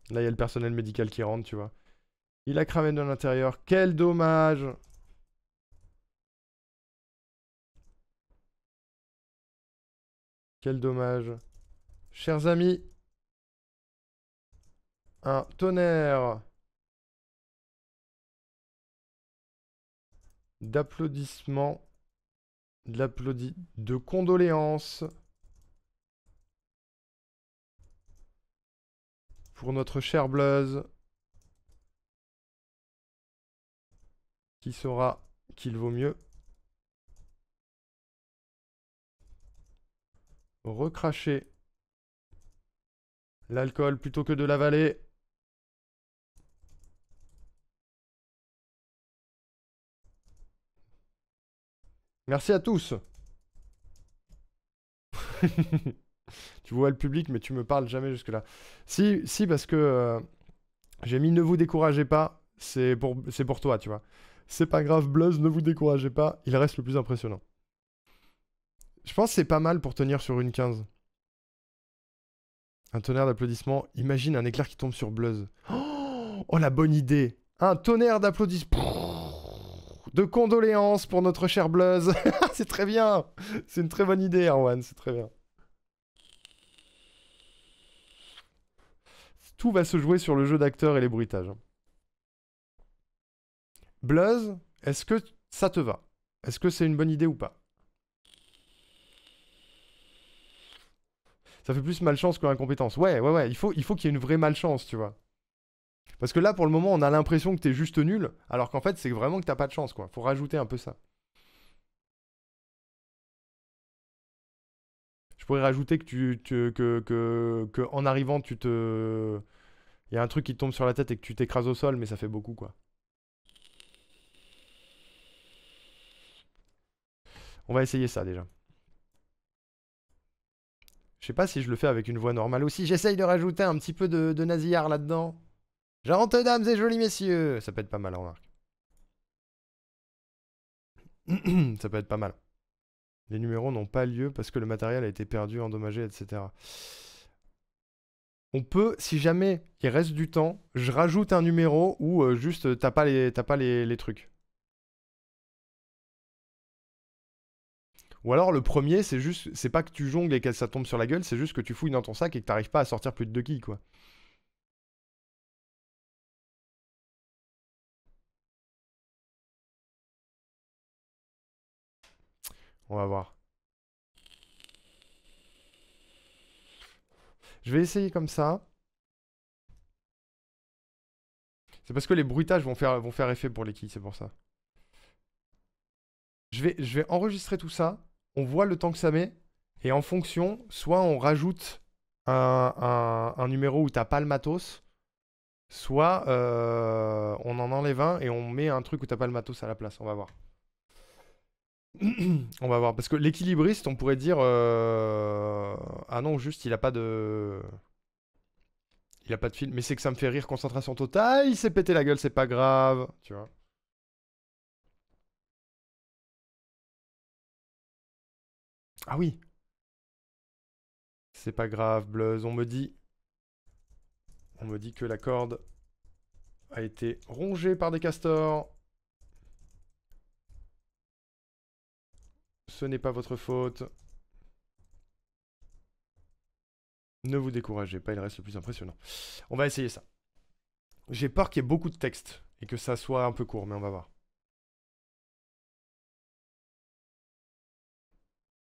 Là, il y a le personnel médical qui rentre, tu vois. Il a cramé de l'intérieur. Quel dommage. Quel dommage. Chers amis. Un tonnerre d'applaudissements. De condoléances. Pour notre cher Blaze. Qui saura qu'il vaut mieux recracher l'alcool plutôt que de l'avaler. Merci à tous. Tu vois le public, mais tu me parles jamais jusque-là. Si, parce que j'ai mis ne vous découragez pas. C'est pour toi, tu vois. C'est pas grave, Blaze, ne vous découragez pas. Il reste le plus impressionnant. Je pense que c'est pas mal pour tenir sur une 15. Un tonnerre d'applaudissements. Imagine un éclair qui tombe sur Blaze. Oh, la bonne idée. Un tonnerre d'applaudissements. De condoléances pour notre cher Blaze. C'est très bien. C'est une très bonne idée, Erwan. C'est très bien. Tout va se jouer sur le jeu d'acteur et les bruitages. Blaze, est-ce que ça te va? Est-ce que c'est une bonne idée ou pas? Ça fait plus malchance que incompétence. Ouais. Il faut qu'il y ait une vraie malchance, tu vois. Parce que là, pour le moment, on a l'impression que t'es juste nul, alors qu'en fait, c'est vraiment que t'as pas de chance, quoi. Faut rajouter un peu ça. Je pourrais rajouter que en arrivant, il y a un truc qui te tombe sur la tête et que tu t'écrases au sol, mais ça fait beaucoup, quoi. On va essayer ça, déjà. Je sais pas si je le fais avec une voix normale aussi. J'essaye de rajouter un petit peu de nasillard là-dedans. Gentes dames et jolis messieurs. Ça peut être pas mal, remarque. Ça peut être pas mal. Les numéros n'ont pas lieu parce que le matériel a été perdu, endommagé, etc. On peut, si jamais il reste du temps, je rajoute un numéro où juste t'as pas les trucs. Ou alors le premier, c'est juste, c'est pas que tu jongles et que ça tombe sur la gueule, c'est juste que tu fouilles dans ton sac et que t'arrives pas à sortir plus de 2 quilles, quoi. On va voir. Je vais essayer comme ça. C'est parce que les bruitages vont faire effet pour les quilles, c'est pour ça. Je vais enregistrer tout ça. On voit le temps que ça met. Et en fonction, soit on rajoute un numéro où t'as pas le matos, soit on en enlève un et on met un truc où t'as pas le matos à la place. On va voir. On va voir. Parce que l'équilibriste, on pourrait dire... Ah non, juste, il a pas de... Il a pas de fil. Mais c'est que ça me fait rire. Concentration totale. Il s'est pété la gueule, c'est pas grave. Tu vois. Ah oui. C'est pas grave, Blaze. On me dit que la corde a été rongée par des castors. Ce n'est pas votre faute. Ne vous découragez pas, il reste le plus impressionnant. On va essayer ça. J'ai peur qu'il y ait beaucoup de texte et que ça soit un peu court, mais on va voir.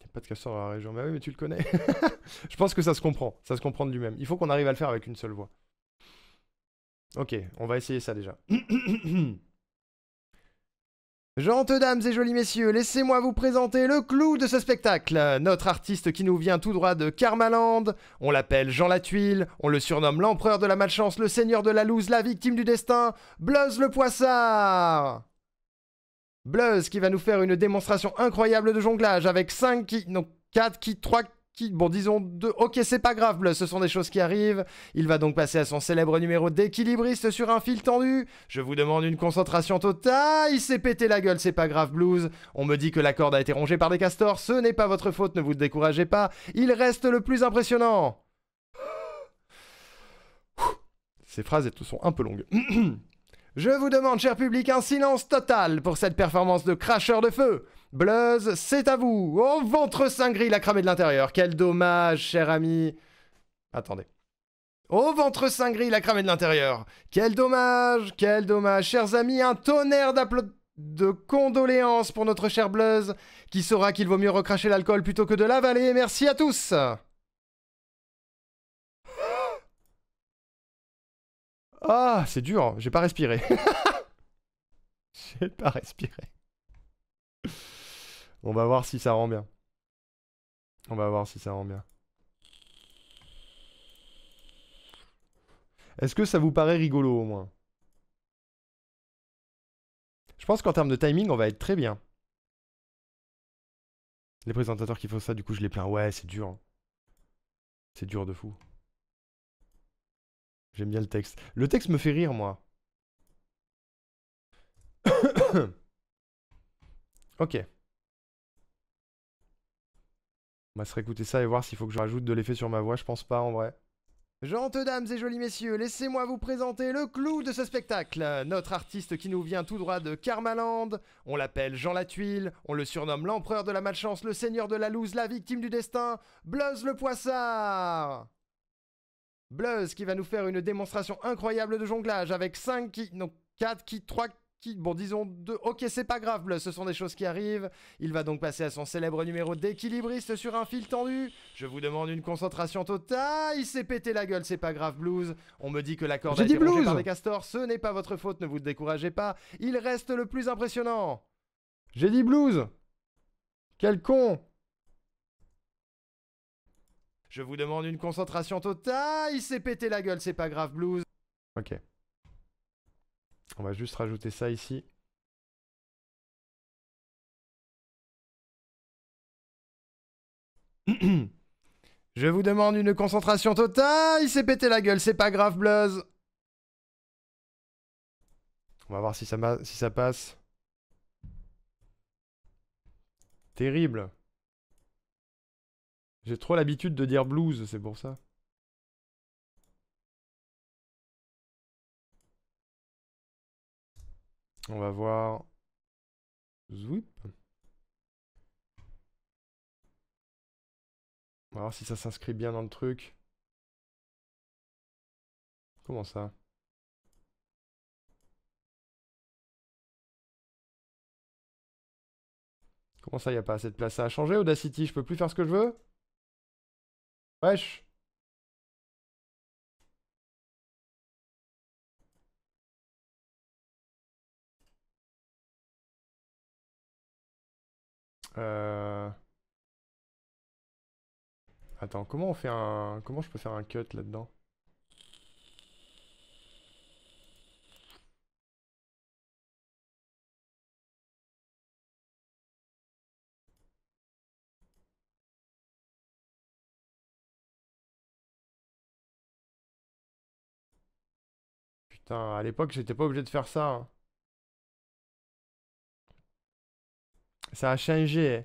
Il n'y a pas de castor dans la région. Mais oui, mais tu le connais. Je pense que ça se comprend. Ça se comprend de lui-même. Il faut qu'on arrive à le faire avec une seule voix. Ok, on va essayer ça déjà. Gentes dames et jolis messieurs, laissez-moi vous présenter le clou de ce spectacle. Notre artiste qui nous vient tout droit de Karmaland, on l'appelle Jean Latuile, on le surnomme l'empereur de la malchance, le seigneur de la loose, la victime du destin, Blaze le Poissard. Blaze qui va nous faire une démonstration incroyable de jonglage avec 4 Bon, disons 2. Ok, c'est pas grave, Bleu, ce sont des choses qui arrivent. Il va donc passer à son célèbre numéro d'équilibriste sur un fil tendu. Je vous demande une concentration totale. Il s'est pété la gueule, c'est pas grave, Blues. On me dit que la corde a été rongée par des castors. Ce n'est pas votre faute, ne vous découragez pas. Il reste le plus impressionnant. Ces phrases sont un peu longues. Je vous demande, cher public, un silence total pour cette performance de cracheur de feu. Bluzz, c'est à vous. Oh, ventre saint gris, il a cramé de l'intérieur. Quel dommage, cher ami. Attendez. Oh, ventre saint gris, il a cramé de l'intérieur. Quel dommage, chers amis. Un tonnerre de condoléances pour notre cher Bluzz, qui saura qu'il vaut mieux recracher l'alcool plutôt que de l'avaler. Merci à tous. Ah, c'est dur, j'ai pas respiré. J'ai pas respiré. On va voir si ça rend bien. On va voir si ça rend bien. Est-ce que ça vous paraît rigolo au moins? Je pense qu'en termes de timing, on va être très bien. Les présentateurs qui font ça, du coup, je les plains. Ouais, c'est dur. C'est dur de fou. J'aime bien le texte. Le texte me fait rire, moi. Ok. On va se réécouter ça et voir s'il faut que je rajoute de l'effet sur ma voix. Je pense pas, en vrai. Gentes dames et jolis messieurs, laissez-moi vous présenter le clou de ce spectacle. Notre artiste qui nous vient tout droit de Karmaland. On l'appelle Jean Latuile, on le surnomme l'empereur de la malchance, le seigneur de la loose, la victime du destin, Bluzz le Poissard. Bluzz qui va nous faire une démonstration incroyable de jonglage avec 5 qui... non, 4 qui... 3 qui... bon, disons 2... Ok, c'est pas grave, Bluzz, ce sont des choses qui arrivent. Il va donc passer à son célèbre numéro d'équilibriste sur un fil tendu. Je vous demande une concentration totale. Il s'est pété la gueule, c'est pas grave, Blues. On me dit que la corde a été rongée par des castors. Ce n'est pas votre faute, ne vous découragez pas. Il reste le plus impressionnant. J'ai dit Blues. Quel con. Je vous demande une concentration totale. Il s'est pété la gueule, c'est pas grave, Blues. Ok. On va juste rajouter ça ici. Je vous demande une concentration totale. Il s'est pété la gueule, c'est pas grave, Bluzz. On va voir si ça passe. Terrible. J'ai trop l'habitude de dire blues, c'est pour ça. On va voir. Zwip. On va voir si ça s'inscrit bien dans le truc. Comment ça? Comment ça, y a pas assez de place? Ça a changé, Audacity? Je peux plus faire ce que je veux? Wesh. Attends, comment on fait un... Comment je peux faire un cut là-dedans? Putain, à l'époque, j'étais pas obligé de faire ça, hein. Ça a changé.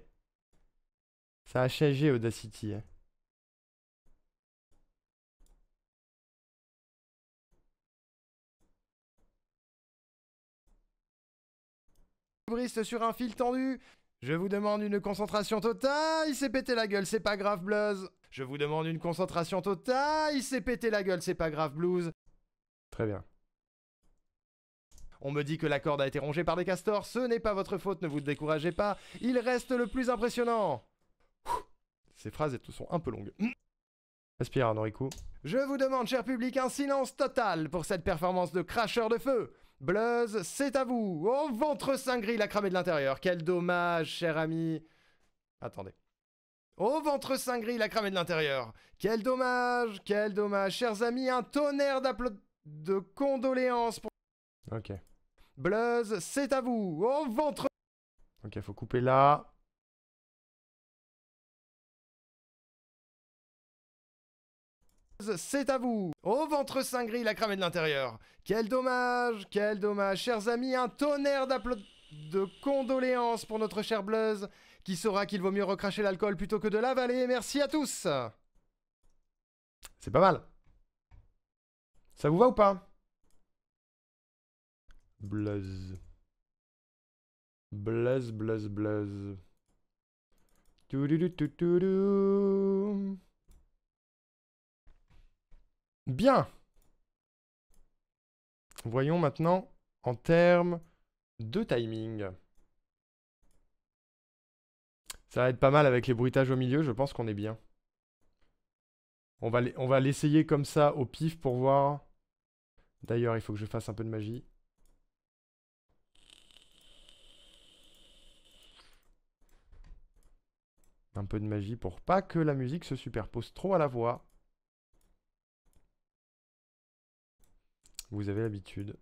Ça a changé, Audacity. Sur un fil tendu. Je vous demande une concentration totale. Il s'est pété la gueule, c'est pas grave, Bluzz. Je vous demande une concentration totale. Il s'est pété la gueule, c'est pas grave, Blues. Très bien. On me dit que la corde a été rongée par des castors. Ce n'est pas votre faute, ne vous découragez pas. Il reste le plus impressionnant. Ces phrases sont un peu longues. Respire, Noriku. Je vous demande, cher public, un silence total pour cette performance de cracheur de feu. Bluzz, c'est à vous. Oh, ventre saint gris, il a cramé de l'intérieur. Quel dommage, cher ami. Attendez. Oh, ventre saint gris, il a cramé de l'intérieur. Quel dommage, chers amis. Un tonnerre de condoléances pour... Ok. Bluzz, c'est à vous. Oh, ventre... Ok, faut couper là. C'est à vous. Au ventre saint gris, la cramée de l'intérieur. Quel dommage, chers amis, un tonnerre de condoléances pour notre cher Blaze, qui saura qu'il vaut mieux recracher l'alcool plutôt que de l'avaler. Merci à tous. C'est pas mal. Ça vous va ou pas? Blaze. Blaze, blaze, blaze. Toudoudoudoudou. Bien. Voyons maintenant en termes de timing. Ça va être pas mal avec les bruitages au milieu, je pense qu'on est bien. On va l'essayer comme ça au pif pour voir. D'ailleurs, il faut que je fasse un peu de magie. Un peu de magie pour pas que la musique se superpose trop à la voix. Vous avez l'habitude.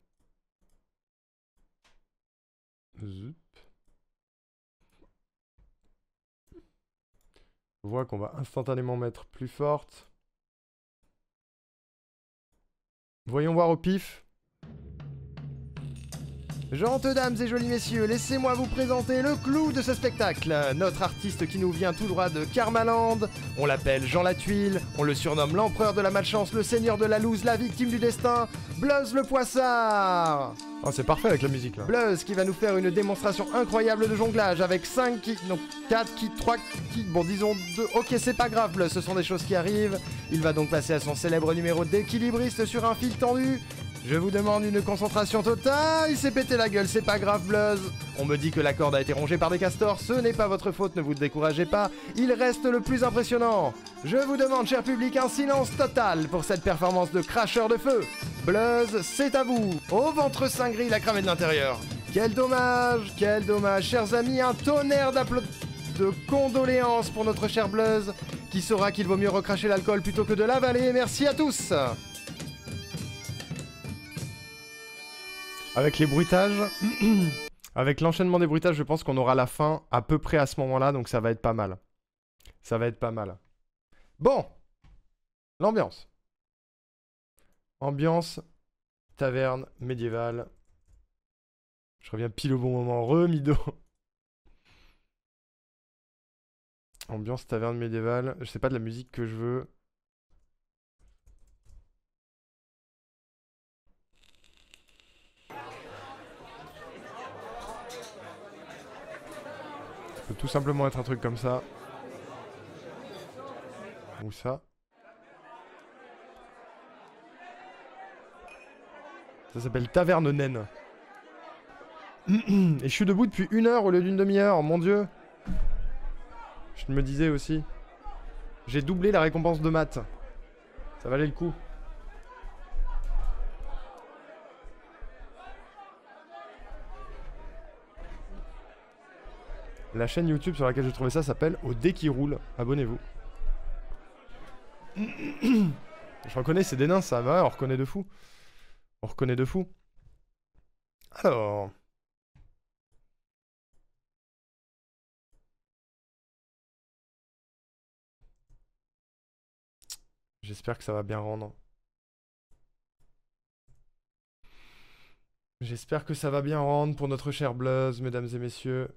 Zup. Voix qu'on va instantanément mettre plus forte. Voyons voir au pif. Gentes dames et jolis messieurs, laissez-moi vous présenter le clou de ce spectacle. Notre artiste qui nous vient tout droit de Karmaland. On l'appelle Jean Latuile, on le surnomme l'empereur de la malchance, le seigneur de la loose, la victime du destin, Blaze le Poissard. Oh, c'est parfait avec la musique là. Blaze qui va nous faire une démonstration incroyable de jonglage avec 5 kits, non 4 kits, 3 kits, bon disons 2. Ok, c'est pas grave Blaze, ce sont des choses qui arrivent. Il va donc passer à son célèbre numéro d'équilibriste sur un fil tendu. Je vous demande une concentration totale. Il s'est pété la gueule, c'est pas grave Blaze. On me dit que la corde a été rongée par des castors. Ce n'est pas votre faute, ne vous découragez pas. Il reste le plus impressionnant. Je vous demande, cher public, un silence total pour cette performance de cracheur de feu. Blaze, c'est à vous. Au ventre saint gris, la cramée de l'intérieur. Quel dommage, chers amis, un tonnerre de condoléances pour notre cher Blaze, qui saura qu'il vaut mieux recracher l'alcool plutôt que de l'avaler. Merci à tous. Avec les bruitages, avec l'enchaînement des bruitages, je pense qu'on aura la fin à peu près à ce moment-là, donc ça va être pas mal. Ça va être pas mal. Bon, l'ambiance. Ambiance, taverne médiévale. Je reviens pile au bon moment. Remido. Ambiance, taverne médiévale. Je sais pas de la musique que je veux. Ça peut tout simplement être un truc comme ça. Ou ça. Ça s'appelle Taverne Naine. Et je suis debout depuis 1 heure au lieu d'une demi-heure, mon dieu. Je me disais aussi. J'ai doublé la récompense de maths. Ça valait le coup. La chaîne YouTube sur laquelle j'ai trouvé ça s'appelle Au dé qui roule. Abonnez-vous. Je reconnais, c'est des nains ça. Ouais, on reconnaît de fou. On reconnaît de fou. Alors. J'espère que ça va bien rendre. J'espère que ça va bien rendre pour notre cher Blaze, mesdames et messieurs.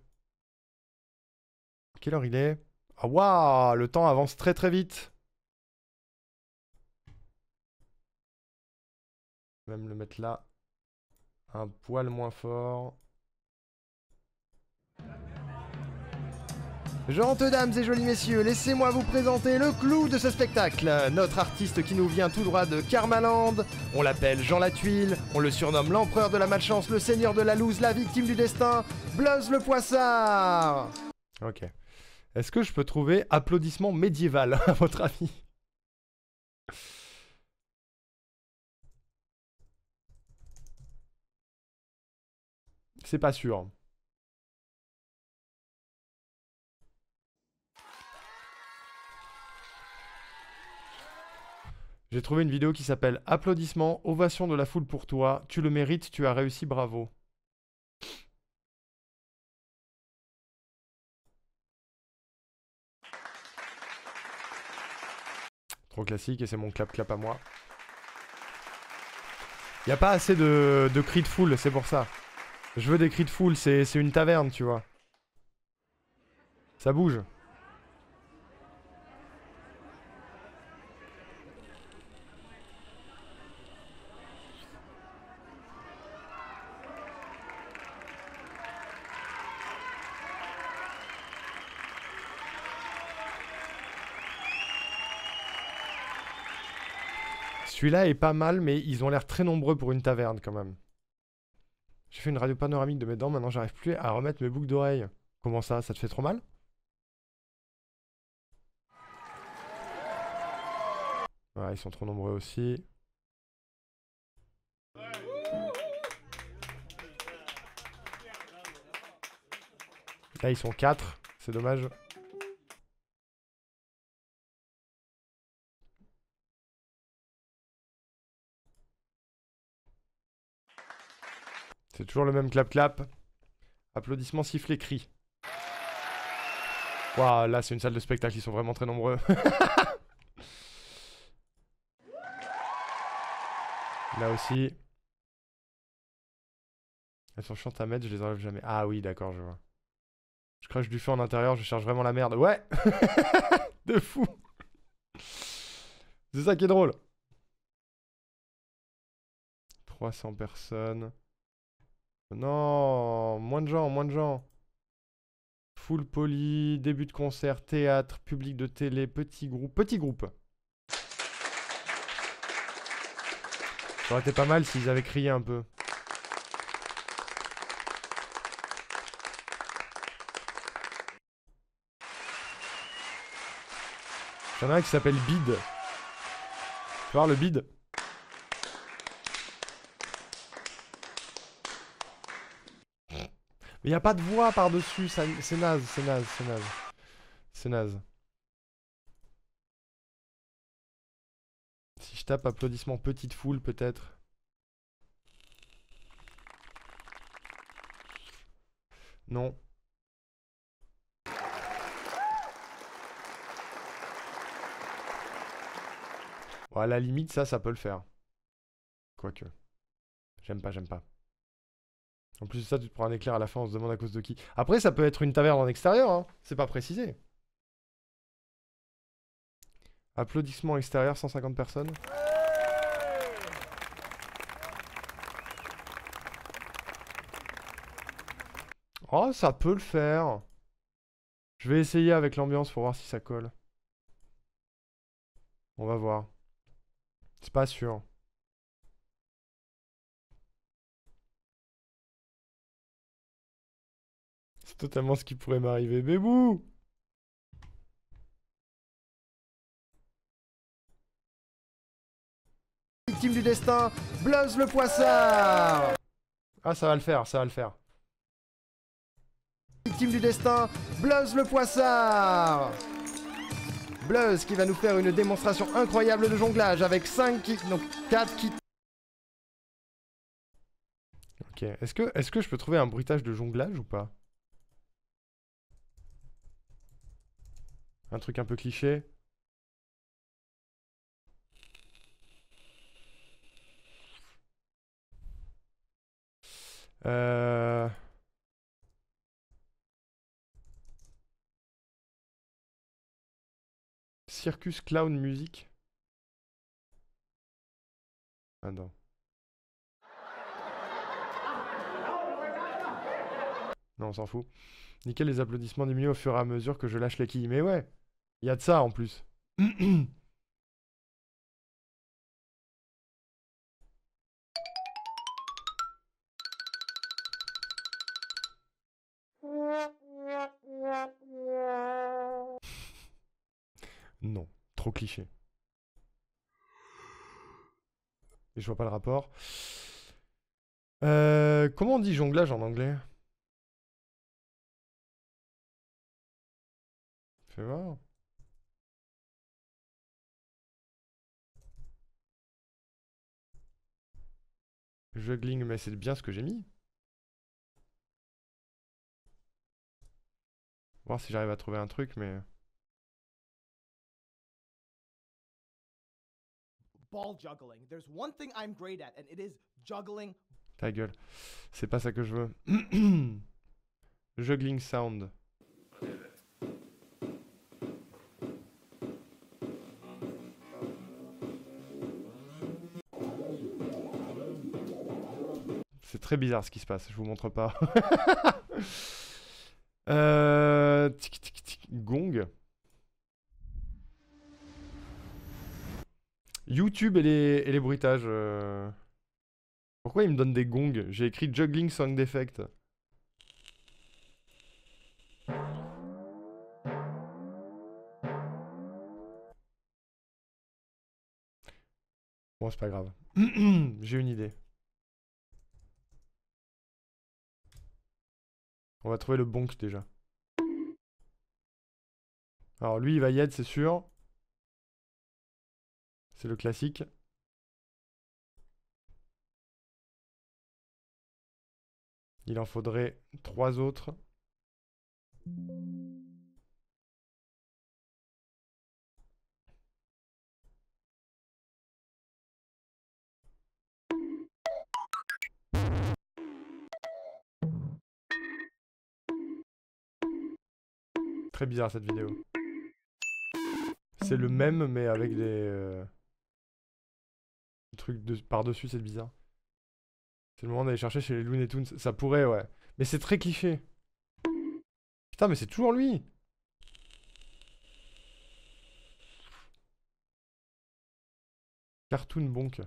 Quelle heure il est? Ah waouh, le temps avance très très vite. Je vais même le mettre là. Un poil moins fort. Gentes dames et jolis messieurs, laissez-moi vous présenter le clou de ce spectacle. Notre artiste qui nous vient tout droit de Karmaland. On l'appelle Jean Latuile, on le surnomme l'empereur de la malchance, le seigneur de la loose, la victime du destin, Blaze le Poissard. Ok. Est-ce que je peux trouver applaudissement médiéval, à votre avis? C'est pas sûr. J'ai trouvé une vidéo qui s'appelle Applaudissements, ovation de la foule pour toi. Tu le mérites, tu as réussi, bravo. Trop classique et c'est mon clap-clap à moi. Y a pas assez de cris de foule, c'est pour ça. Je veux des cris de foule, c'est une taverne, tu vois. Ça bouge. Celui-là est pas mal, mais ils ont l'air très nombreux pour une taverne quand même. J'ai fait une radio panoramique de mes dents, maintenant j'arrive plus à remettre mes boucles d'oreilles. Comment ça te fait trop mal? Ouais, ils sont trop nombreux aussi. Là, ils sont 4. C'est dommage. C'est toujours le même clap-clap. Applaudissements, sifflets, cris. Waouh, là, c'est une salle de spectacle. Ils sont vraiment très nombreux. Là aussi. Elles sont chiantes à mettre, je les enlève jamais. Ah oui, d'accord, je vois. Je crache du feu en intérieur, je cherche vraiment la merde. Ouais. De fou. C'est ça qui est drôle. 300 personnes. Non, moins de gens, moins de gens. Full poly, début de concert, théâtre, public de télé, petit groupe. Petit groupe. Ça aurait été pas mal s'ils avaient crié un peu. J'en ai un qui s'appelle Bid. Tu vas voir le Bid? Mais y a pas de voix par-dessus, c'est naze, c'est naze, c'est naze. C'est naze. Si je tape applaudissements petite foule, peut-être. Non. Bon, à la limite, ça peut le faire. Quoique. J'aime pas, j'aime pas. En plus de ça, tu te prends un éclair à la fin, on se demande à cause de qui. Après, ça peut être une taverne en extérieur, hein. C'est pas précisé. Applaudissements extérieurs, 150 personnes. Oh, ça peut le faire. Je vais essayer avec l'ambiance pour voir si ça colle. On va voir. C'est pas sûr. C'est totalement ce qui pourrait m'arriver. Bébou! Victime du destin, Bluzz le poissard! Ah, ça va le faire, ça va le faire. Victime du destin, Bluzz le poissard! Bluzz qui va nous faire une démonstration incroyable de jonglage avec 5 kits, donc 4 kits. Ok, est-ce que je peux trouver un bruitage de jonglage ou pas? Un truc un peu cliché. Euh... Circus Clown Music. Ah non. Non, on s'en fout. Nickel, les applaudissements diminuent au fur et à mesure que je lâche les quilles. Mais ouais, il y a de ça en plus. Non, trop cliché. Et je vois pas le rapport. Comment on dit jonglage en anglais? Fais voir. Juggling, mais c'est bien ce que j'ai mis. Voir si j'arrive à trouver un truc, mais... ball juggling. There's one thing I'm great at, and it is juggling. Ta gueule. C'est pas ça que je veux. Juggling sound. C'est très bizarre ce qui se passe, je vous montre pas. Tic, tic, tic. Gong. YouTube et les bruitages. Pourquoi il me donne des gongs? J'ai écrit juggling sound effect. Bon, c'est pas grave. J'ai une idée. On va trouver le bonk déjà. Alors lui, il va y être, c'est sûr. C'est le classique. Il en faudrait 3 autres. Très bizarre cette vidéo. C'est le même mais avec des trucs par-dessus, c'est bizarre. C'est le moment d'aller chercher chez les Looney Tunes. Ça pourrait, ouais. Mais c'est très cliché. Putain, mais c'est toujours lui. Cartoon Bonk.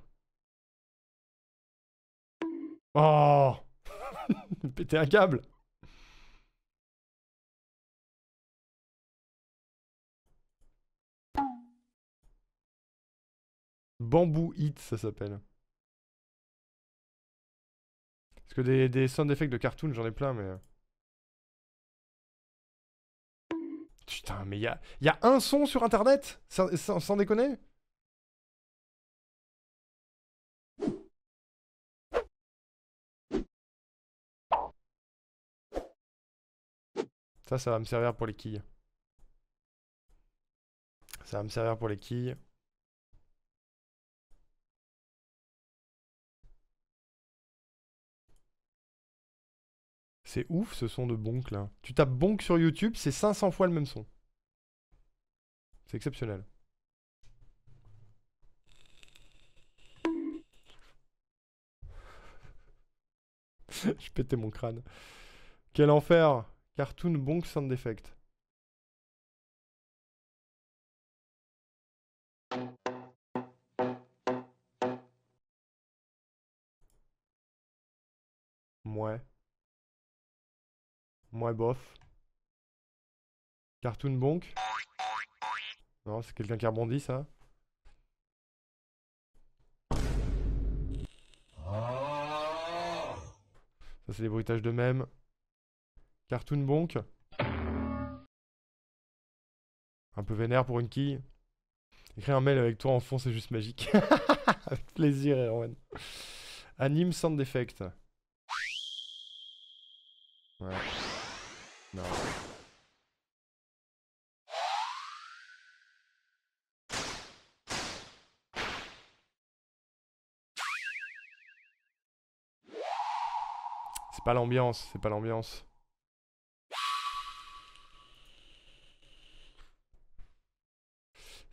Oh. Péter un câble. Bamboo Hit, ça s'appelle. Parce que des sound effects de cartoon, j'en ai plein, mais... Putain, mais y a un son sur internet sans déconner. Ça va me servir pour les quilles. Ça va me servir pour les quilles. C'est ouf ce son de bonk là. Tu tapes bonk sur YouTube, c'est 500 fois le même son. C'est exceptionnel. Je pétais mon crâne. Quel enfer. Cartoon bonk sound effect. Mouais. Mouais bof. Cartoon bonk. Non, c'est quelqu'un qui rebondit ça. Ça c'est les bruitages de même. Cartoon bonk. Un peu vénère pour une quille. Écrire un mail avec toi en fond, c'est juste magique. Avec plaisir, Erwan. Anime sound effect. Ouais. Non. C'est pas l'ambiance, c'est pas l'ambiance.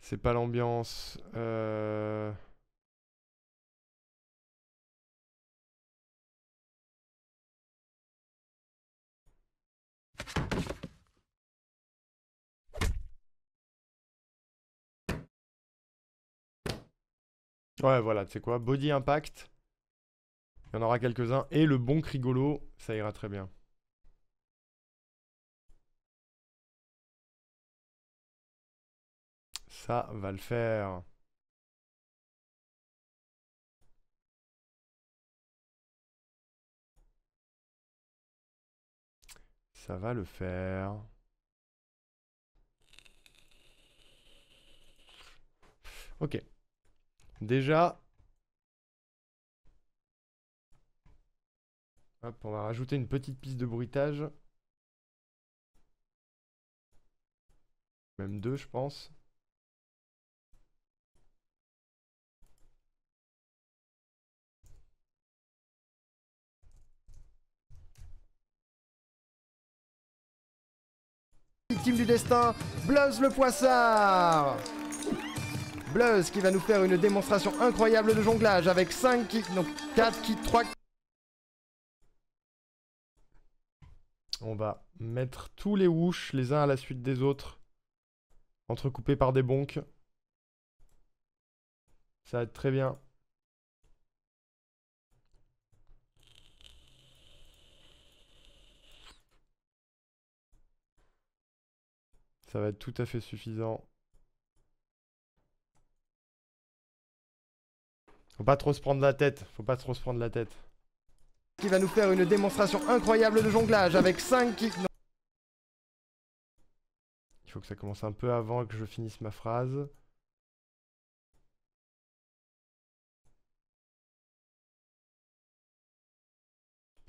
C'est pas l'ambiance. Ouais, voilà, tu sais quoi, Body Impact. Il y en aura quelques-uns. Et le bon rigolo, ça ira très bien. Ça va le faire. Ça va le faire. Ok. Déjà. Hop, on va rajouter une petite piste de bruitage. Même deux, je pense. Victime du destin, Bluzz le poissard. Bluzz qui va nous faire une démonstration incroyable de jonglage avec 5 kicks, non 4 kicks, 3... On va mettre tous les whoosh les uns à la suite des autres, entrecoupés par des bonks. Ça va être très bien. Ça va être tout à fait suffisant. Faut pas trop se prendre la tête. Faut pas trop se prendre la tête. Qui va nous faire une démonstration incroyable de jonglage avec 5 kicks. Il faut que ça commence un peu avant que je finisse ma phrase.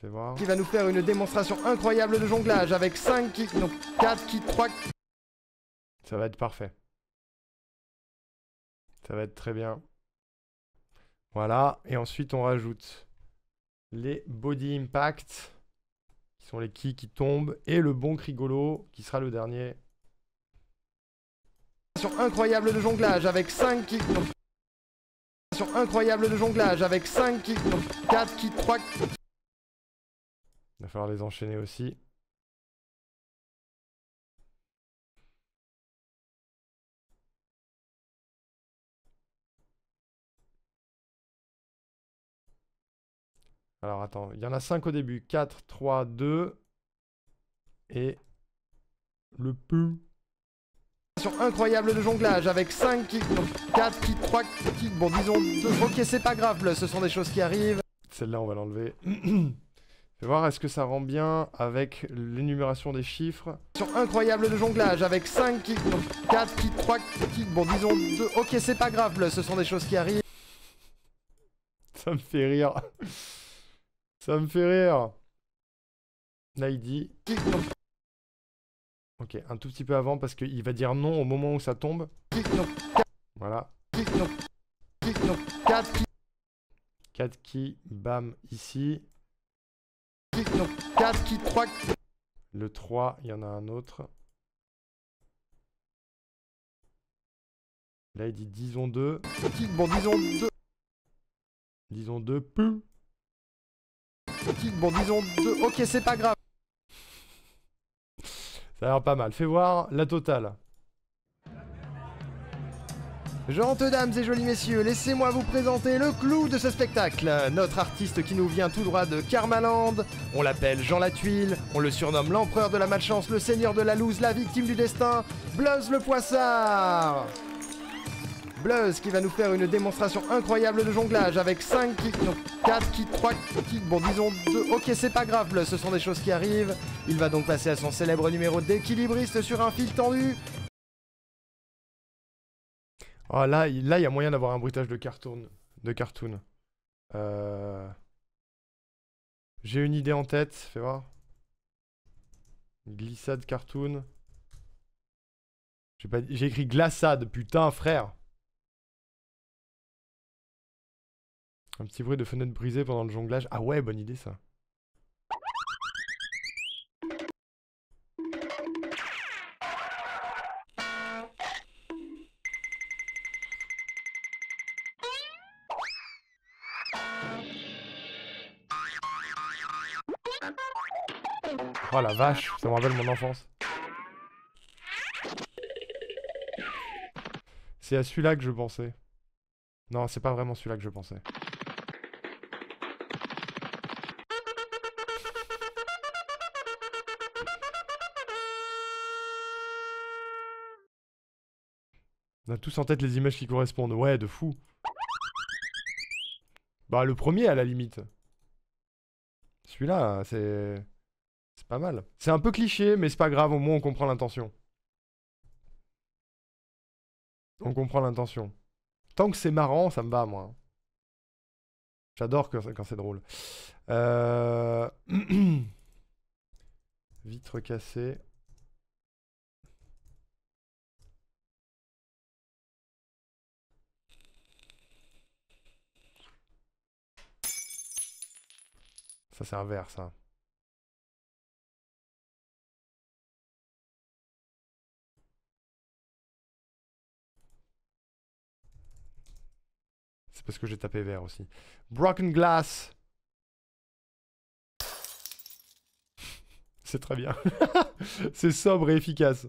Fais voir. Qui va nous faire une démonstration incroyable de jonglage avec 5 kicks, non 4 kicks, 3... Ça va être parfait. Ça va être très bien. Voilà, et ensuite on rajoute les body impact, qui sont les kicks qui tombent, et le bonk rigolo, qui sera le dernier. Incroyable de jonglage avec 5 kicks, non. Incroyable de jonglage avec 5 kicks, non 4 kicks, 3... Il va falloir les enchaîner aussi. Alors attends, il y en a 5 au début. 4, 3, 2. Et le peu. Incroyable de jonglage avec 5 kicks, non 4 kicks, 3 kicks. Bon, disons 2. Ok, c'est pas grave, ce sont des choses qui arrivent. Celle-là, on va l'enlever. Fais voir, est-ce que ça rend bien avec l'énumération des chiffres. Incroyable de jonglage avec 5 kicks, non 4 kicks, 3 kicks. Bon, disons 2. Ok, c'est pas grave, ce sont des choses qui arrivent. Ça me fait rire. Ça me fait rire. Là, il dit... Ok, un tout petit peu avant parce qu'il va dire non au moment où ça tombe. Voilà. 4 qui, bam, ici. 4 qui, 3. Le 3, il y en a un autre. Là, il dit disons 2. Bon, disons 2. Disons 2, peu. Bon, disons 2. Ok, c'est pas grave. Ça a l'air pas mal. Fais voir la totale. Gentes dames et jolis messieurs, laissez-moi vous présenter le clou de ce spectacle. Notre artiste qui nous vient tout droit de Karmaland. On l'appelle Jean Latuile, on le surnomme l'empereur de la malchance, le seigneur de la loose, la victime du destin, Bluzz le poissard. Bluzz qui va nous faire une démonstration incroyable de jonglage avec 5 kicks, non 4 kicks, 3 kicks, bon disons 2. Ok, c'est pas grave, ce sont des choses qui arrivent. Il va donc passer à son célèbre numéro d'équilibriste sur un fil tendu. Oh, là, il y a moyen d'avoir un bruitage de cartoon. J'ai une idée en tête, fais voir. Glissade cartoon. J'ai écrit glaçade, putain, frère. Un petit bruit de fenêtre brisée pendant le jonglage. Ah ouais, bonne idée ça. Oh la vache, ça me rappelle mon enfance. C'est à celui-là que je pensais. Non, c'est pas vraiment celui-là que je pensais. On a tous en tête les images qui correspondent. Ouais, de fou. Bah, le premier à la limite. Celui-là, c'est pas mal. C'est un peu cliché, mais c'est pas grave, au moins on comprend l'intention. On comprend l'intention. Tant que c'est marrant, ça me va, moi. J'adore quand c'est drôle. Vitre cassée. Ça, c'est un verre, ça. parce que j'ai tapé vert aussi. Broken Glass. C'est très bien. C'est sobre et efficace.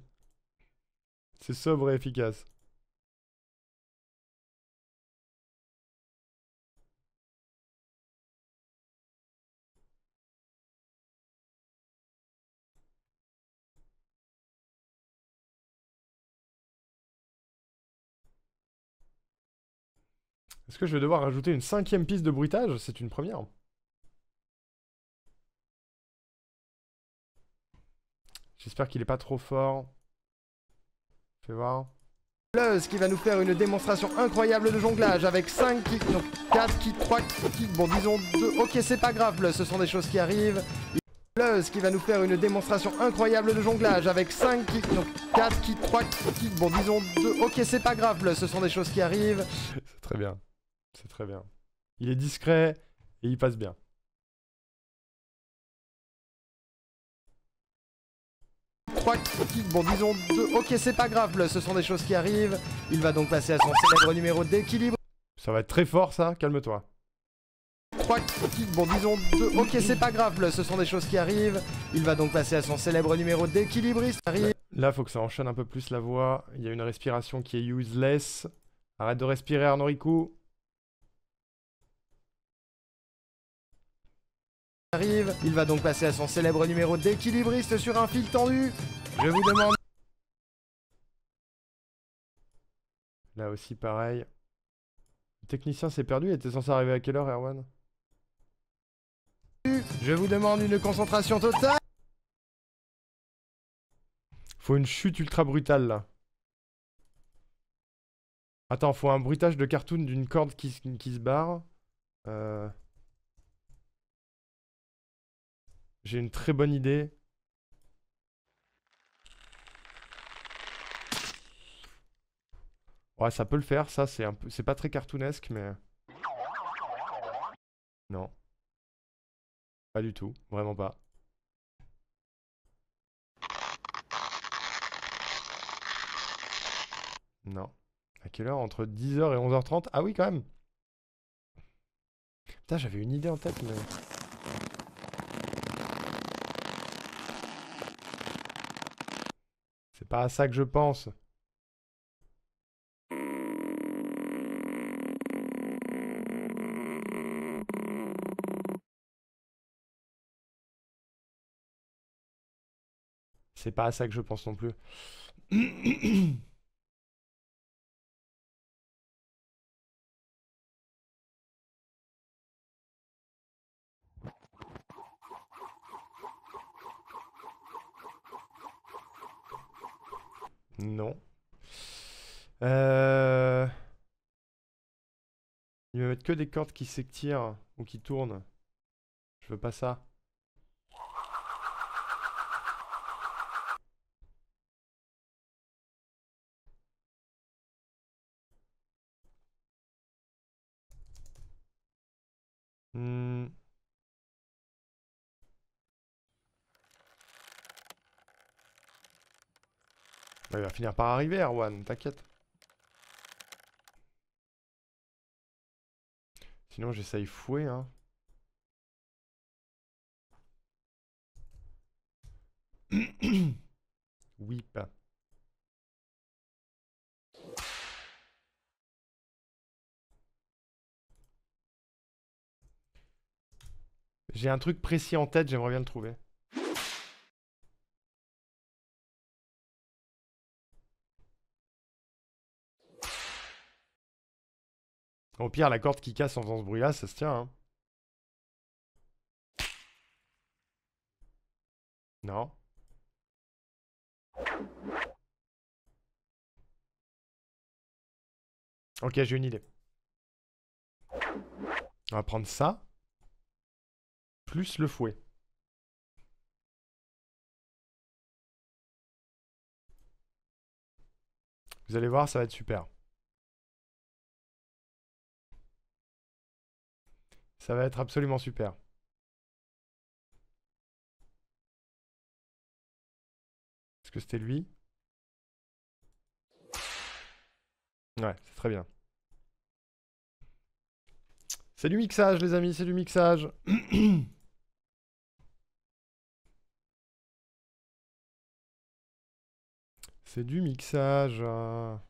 C'est sobre et efficace. Est-ce que je vais devoir rajouter une 5e piste de bruitage? C'est une première. J'espère qu'il est pas trop fort. Fais voir. Buzz qui va nous faire une démonstration incroyable de jonglage avec 5 kicks, donc 4 kicks, 3 kicks, bon disons 2. Ok, c'est pas grave, Buzz, ce sont des choses qui arrivent. Buzz qui va nous faire une démonstration incroyable de jonglage avec 5 kicks, donc 4 kicks, 3 kicks, bon disons 2. Ok, c'est pas grave, Buzz, ce sont des choses qui arrivent. C'est très bien. C'est très bien. Il est discret et il passe bien. Bon disons 2. Ok, c'est pas grave, Buzz, ce sont des choses qui arrivent. Il va donc passer à son célèbre numéro d'équilibre. Ça va être très fort ça, calme-toi. 3 kicks, bon disons 2. Ok, c'est pas grave, Buzz, ce sont des choses qui arrivent. Il va donc passer à son célèbre numéro d'équilibriste. Là, faut que ça enchaîne un peu plus la voix. Il y a une respiration qui est useless. Arrête de respirer, Arnaud Ricou. Il va donc passer à son célèbre numéro d'équilibriste sur un fil tendu. Je vous demande... Là aussi, pareil. Le technicien s'est perdu, il était censé arriver à quelle heure, Erwan? Je vous demande une concentration totale. Faut une chute ultra brutale, là. Attends, faut un bruitage de cartoon d'une corde qui se barre. J'ai une très bonne idée. Ouais, ça peut le faire, ça, c'est un peu... C'est pas très cartoonesque, mais... Non. Pas du tout, vraiment pas. Non. À quelle heure? Entre 10h et 11h30? Ah oui, quand même. Putain, j'avais une idée en tête, mais... C'est pas à ça que je pense. C'est pas à ça que je pense non plus. Non. Il va mettre que des cordes qui s'étirent ou qui tournent. Je veux pas ça. Hmm. Il va finir par arriver, Erwan, t'inquiète. Sinon, j'essaye fouet, hein. Whip. J'ai un truc précis en tête, j'aimerais bien le trouver. Au pire, la corde qui casse en faisant ce bruit-là, ça se tient, hein. Non. Ok, j'ai une idée. On va prendre ça. Plus le fouet. Vous allez voir, ça va être super. Ça va être absolument super. Est-ce que c'était lui? Ouais, c'est très bien. C'est du mixage, les amis, c'est du mixage. C'est du mixage. Alors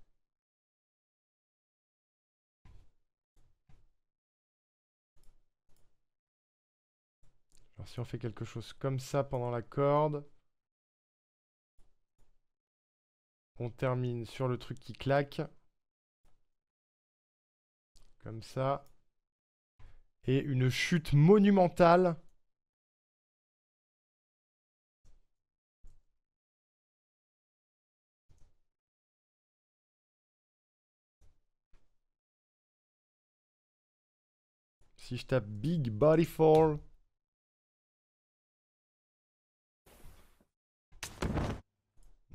si on fait quelque chose comme ça pendant la corde, on termine sur le truc qui claque. Comme ça. Et une chute monumentale. Si je tape Big Body Fall.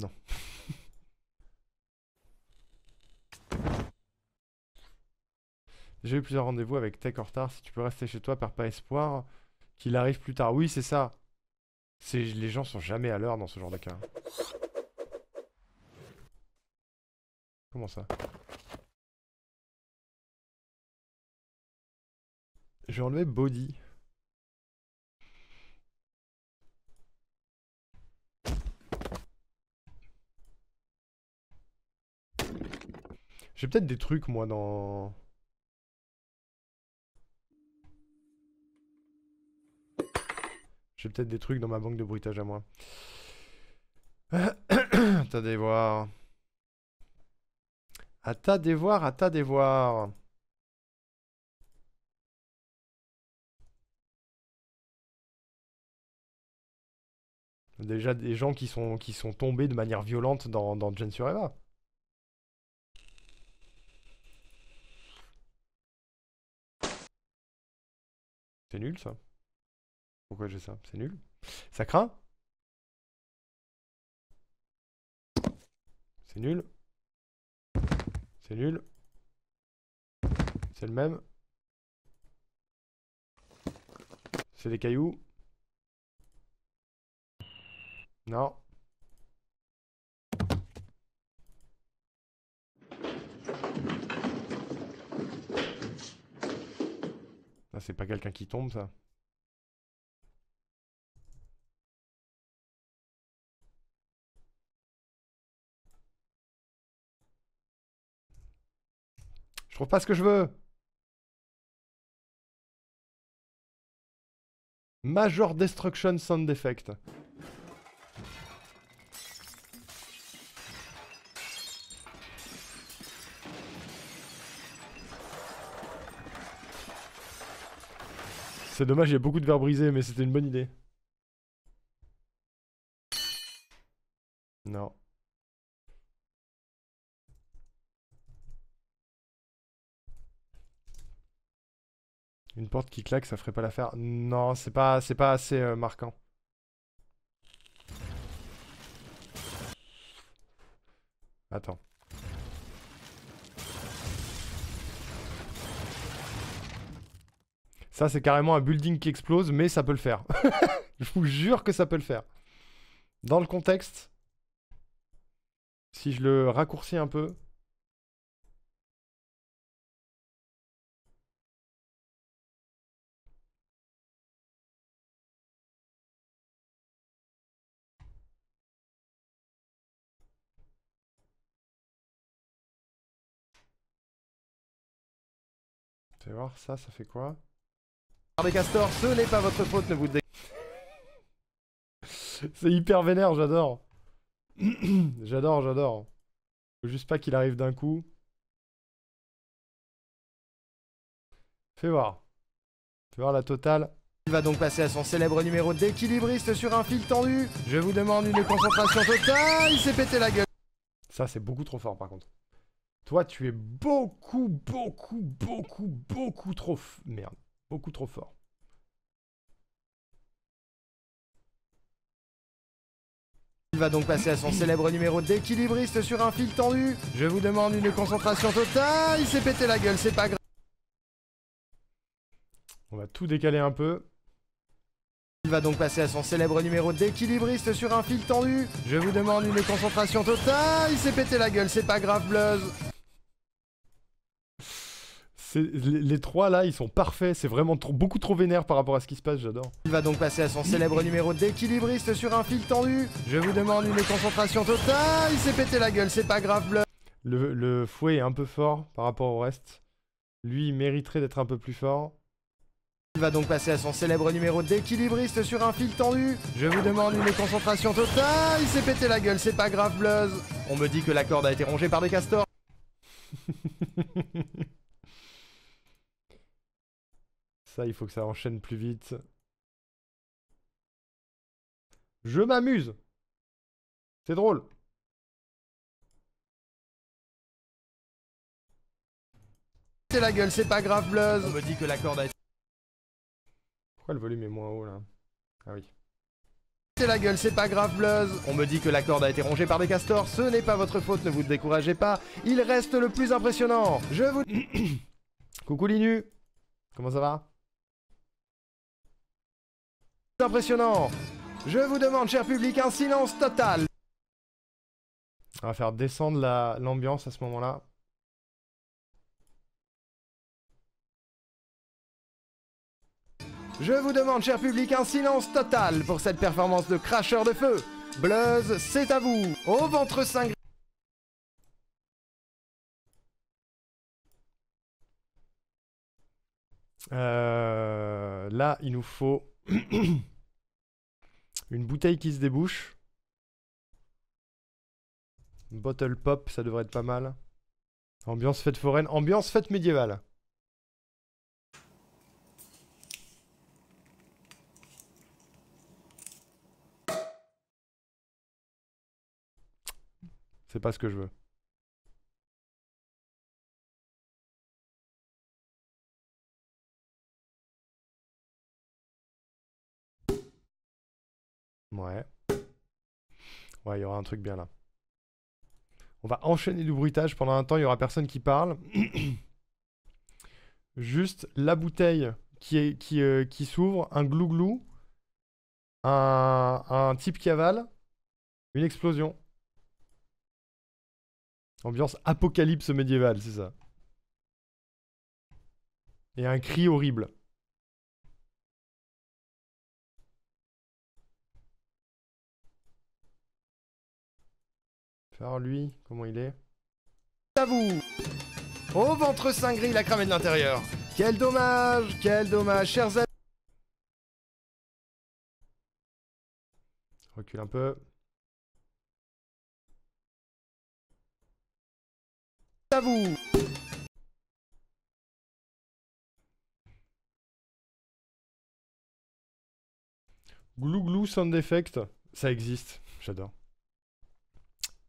Non. J'ai eu plusieurs rendez-vous avec Tech en retard. Si tu peux rester chez toi, perds pas espoir qu'il arrive plus tard. Oui, c'est ça. Les gens sont jamais à l'heure dans ce genre de cas. Comment ça? Je vais enlever Body. J'ai peut-être des trucs, moi, dans... J'ai peut-être des trucs dans ma banque de bruitage à moi. Attendez voir. Attendez voir, attendez voir. Déjà des gens qui sont tombés de manière violente dans Gen sur Eva. C'est nul ça. Pourquoi j'ai ça? C'est nul. Ça craint? C'est nul. C'est nul. C'est le même. C'est des cailloux. Non. Ah, c'est pas quelqu'un qui tombe ça. Je trouve pas ce que je veux. Major Destruction Sound Effect. C'est dommage, il y a beaucoup de verres brisés, mais c'était une bonne idée. Non. Une porte qui claque, ça ferait pas l'affaire. Non, c'est pas assez marquant. Attends. Ça, c'est carrément un building qui explose, mais ça peut le faire. Je vous jure que ça peut le faire. Dans le contexte, si je le raccourcis un peu... Tu vas voir, ça fait quoi? Des castors, ce n'est pas votre faute, ne vous dé... C'est hyper vénère, j'adore. J'adore. Faut juste pas qu'il arrive d'un coup. Fais voir. Fais voir la totale. Il va donc passer à son célèbre numéro d'équilibriste sur un fil tendu. Je vous demande une concentration totale. Il s'est pété la gueule. Ça, c'est beaucoup trop fort, par contre. Toi, tu es beaucoup trop... Merde. Beaucoup trop fort. Il va donc passer à son célèbre numéro d'équilibriste sur un fil tendu. Je vous demande une concentration totale. Il s'est pété la gueule, c'est pas grave. On va tout décaler un peu. Il va donc passer à son célèbre numéro d'équilibriste sur un fil tendu. Je vous demande une concentration totale. Il s'est pété la gueule, c'est pas grave, Bluzz. Les trois là, ils sont parfaits. C'est vraiment beaucoup trop vénère par rapport à ce qui se passe, j'adore. Il va donc passer à son célèbre numéro d'équilibriste sur un fil tendu. Je vous demande une concentration totale. Il s'est pété la gueule, c'est pas grave, bleu. Le fouet est un peu fort par rapport au reste. Lui, il mériterait d'être un peu plus fort. Il va donc passer à son célèbre numéro d'équilibriste sur un fil tendu. Je vous demande une concentration totale. Il s'est pété la gueule, c'est pas grave, Bluzz. On me dit que la corde a été rongée par des castors. Ça, il faut que ça enchaîne plus vite. Je m'amuse. C'est drôle. C'est la gueule, c'est pas grave, Bluzz. On me dit que la corde a été... Pourquoi le volume est moins haut là? Ah oui. C'est la gueule, c'est pas grave, Bluzz. On me dit que la corde a été rongée par des castors. Ce n'est pas votre faute, ne vous découragez pas. Il reste le plus impressionnant. Je vous... Coucou Linu. Comment ça va? Impressionnant. Je vous demande, cher public, un silence total. On va faire descendre l'ambiance à ce moment-là. Je vous demande, cher public, un silence total pour cette performance de cracheur de feu. Bluzz, c'est à vous. Au ventre cinglé. Là, il nous faut une bouteille qui se débouche. Une bottle pop, ça devrait être pas mal. Ambiance fête foraine, ambiance fête médiévale. C'est pas ce que je veux. Ouais. Ouais, il y aura un truc bien là. On va enchaîner du bruitage pendant un temps, il y aura personne qui parle. Juste la bouteille qui s'ouvre, un glouglou, un type qui avale, une explosion. Ambiance apocalypse médiévale, c'est ça. Et un cri horrible. Faire lui, comment il est? À vous. Au ventre cinglé, il a cramé de l'intérieur. Quel dommage, chers amis. Recule un peu. À vous. Glou sound effect, ça existe, j'adore.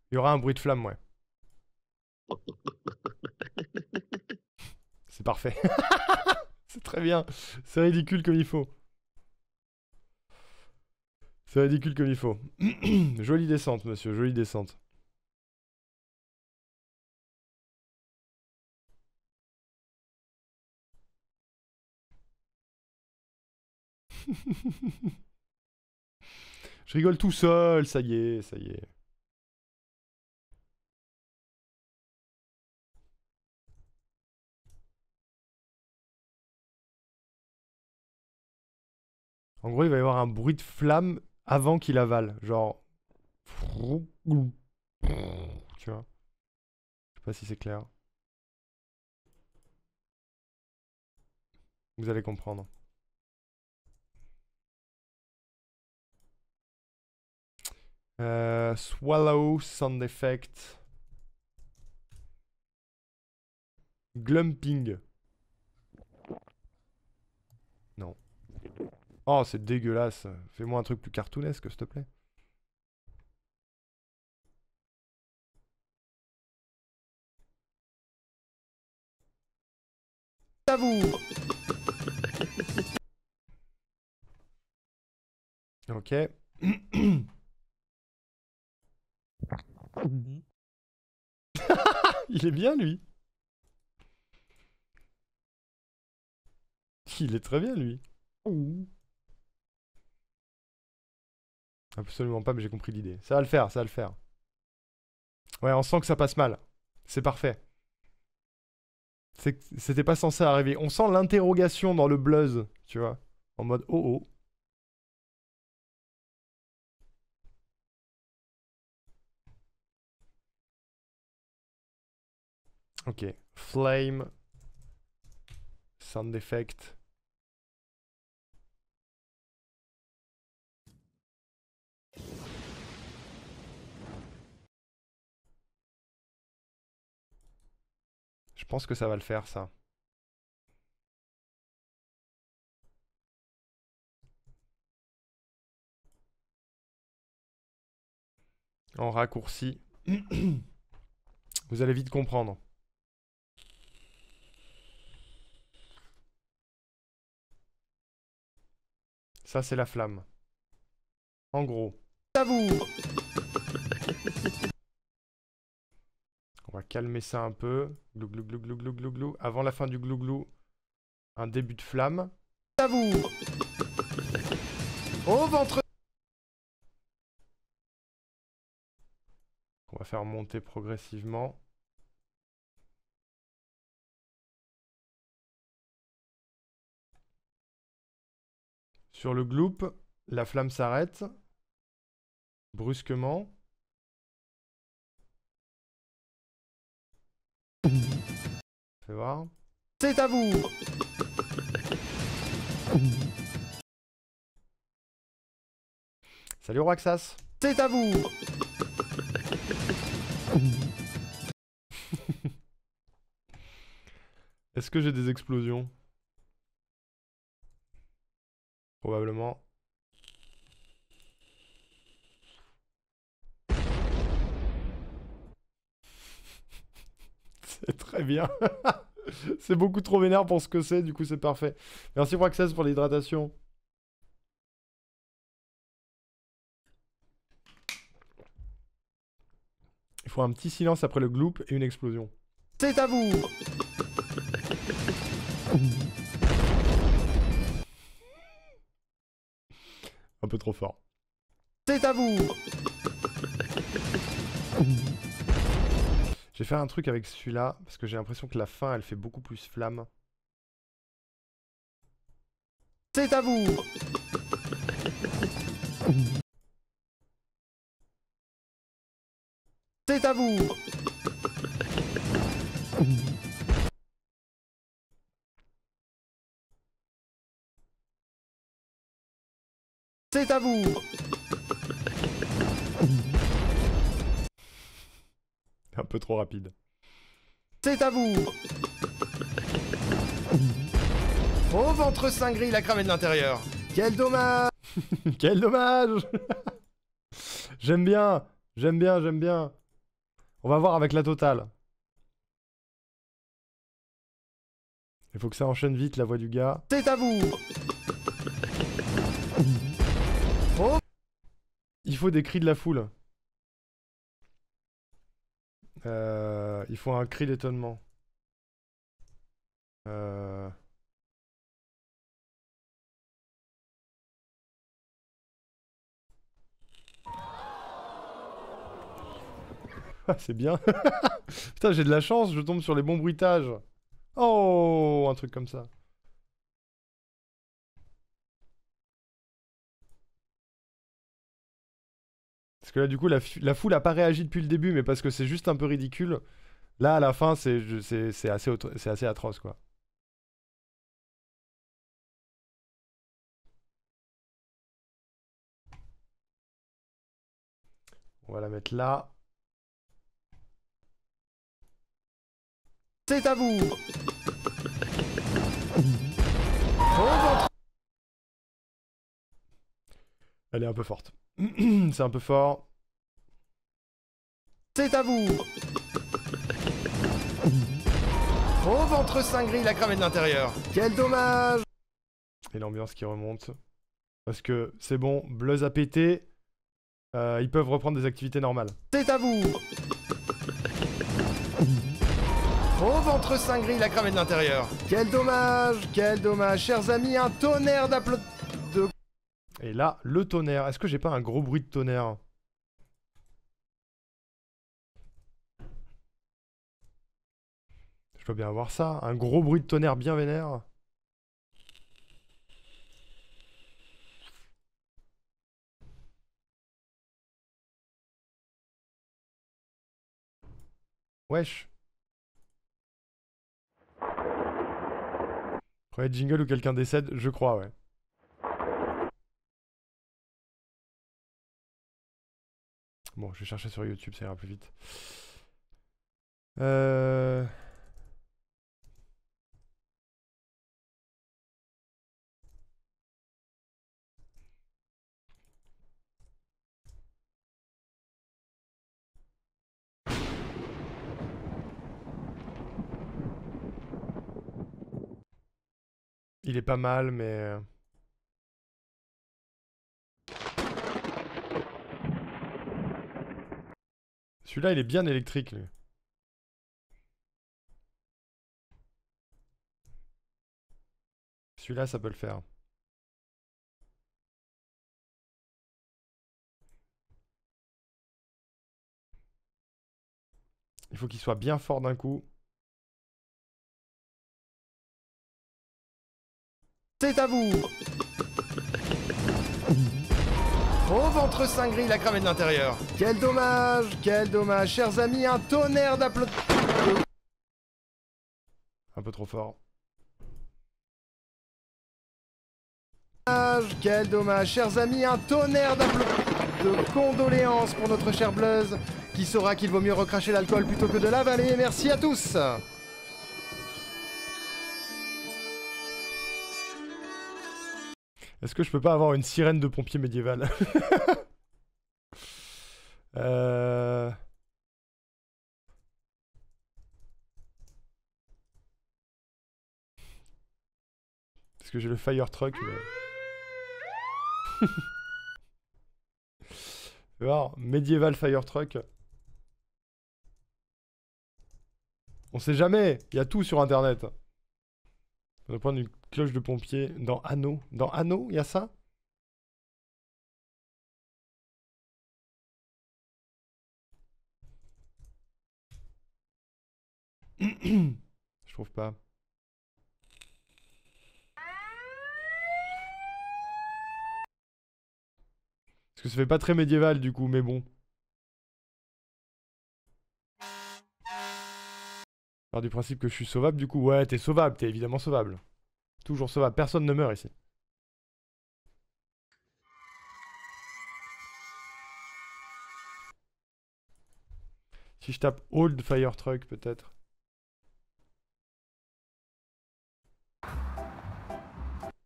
Il y aura un bruit de flamme, ouais. C'est parfait. C'est très bien. C'est ridicule comme il faut. C'est ridicule comme il faut. Jolie descente, monsieur, jolie descente. Je rigole tout seul, ça y est, ça y est. En gros, il va y avoir un bruit de flamme avant qu'il avale. Genre... Tu vois? Je sais pas si c'est clair. Vous allez comprendre. Swallow sound effect. Glumping. Non. Oh, c'est dégueulasse. Fais-moi un truc plus cartoonesque, s'il te plaît. À vous. Ok. Il est bien, lui. Il est très bien, lui. Absolument pas, mais j'ai compris l'idée. Ça va le faire, ça va le faire. Ouais, on sent que ça passe mal. C'est parfait. C'était pas censé arriver. On sent l'interrogation dans le buzz, tu vois. En mode oh oh. Ok. Flame. Sound effect. Je pense que ça va le faire, ça. En raccourci. Vous allez vite comprendre. Ça, c'est la flamme. En gros. À vous. On va calmer ça un peu. Glou glou glou glou glou glou glou. Avant la fin du glou glou, un début de flamme. À vous. Au ventre. On va faire monter progressivement. Sur le gloop, la flamme s'arrête. Brusquement. Fais voir. C'est à vous. Salut Roxas. C'est à vous. Est-ce que j'ai des explosions? Probablement. C'est très bien. C'est beaucoup trop vénère pour ce que c'est, du coup c'est parfait. Merci Roxas pour l'hydratation. Il faut un petit silence après le gloop et une explosion. C'est à vous. Un peu trop fort. C'est à vous. J'ai fait un truc avec celui-là, parce que j'ai l'impression que la fin, elle fait beaucoup plus flamme. C'est à vous. C'est à vous. C'est à vous. Un peu trop rapide. C'est à vous. Au ventre cinglé, il a cramé de l'intérieur. Quel dommage. Quel dommage. J'aime bien. J'aime bien, j'aime bien. On va voir avec la totale. Il faut que ça enchaîne vite, la voix du gars. C'est à vous. Oh. Il faut des cris de la foule. Il faut un cri d'étonnement. Ah, c'est bien. Putain, j'ai de la chance, je tombe sur les bons bruitages. Oh, un truc comme ça. Parce que là, du coup, la foule a pas réagi depuis le début, mais parce que c'est juste un peu ridicule. Là, à la fin, c'est assez atroce, quoi. On va la mettre là. C'est à vous. Au ventre. Elle est un peu forte. C'est un peu fort. C'est à vous. Au ventre cinglé, il a cramé de l'intérieur. Quel dommage. Et l'ambiance qui remonte. Parce que c'est bon, Bluzz a pété. Ils peuvent reprendre des activités normales. C'est à vous. Au ventre cinglé, il a cramé de l'intérieur. Quel dommage. Quel dommage. Chers amis, un tonnerre d'applaudissements. Et là, le tonnerre. Est-ce que j'ai pas un gros bruit de tonnerre? Je Je dois bien avoir ça. Un gros bruit de tonnerre bien vénère. Wesh. Premier jingle où quelqu'un décède, je crois, ouais. Bon, je vais chercher sur YouTube, ça ira plus vite. Il est pas mal, mais... Celui-là, il est bien électrique, lui. Celui-là, ça peut le faire. Il faut qu'il soit bien fort d'un coup. C'est à vous. Au ventre cinglé, la cramée de l'intérieur. Quel dommage, chers amis, un tonnerre d'applaudissements. Un peu trop fort. Quel dommage, chers amis, un tonnerre de condoléances pour notre cher Blaze, qui saura qu'il vaut mieux recracher l'alcool plutôt que de l'avaler. Merci à tous. Est-ce que je peux pas avoir une sirène de pompier médiéval? Parce que j'ai le fire truck. Mais... Tu vas voir, médiéval fire truck. On sait jamais, il y a tout sur internet. On va prendre une cloche de pompier dans Anneau. Dans Anneau, il y a ça? Je trouve pas. Parce que ça fait pas très médiéval du coup, mais bon. Alors du principe que je suis sauvable du coup. Ouais, t'es sauvable, t'es évidemment sauvable. Toujours sauvable, personne ne meurt ici. Si je tape Old Fire Truck peut-être.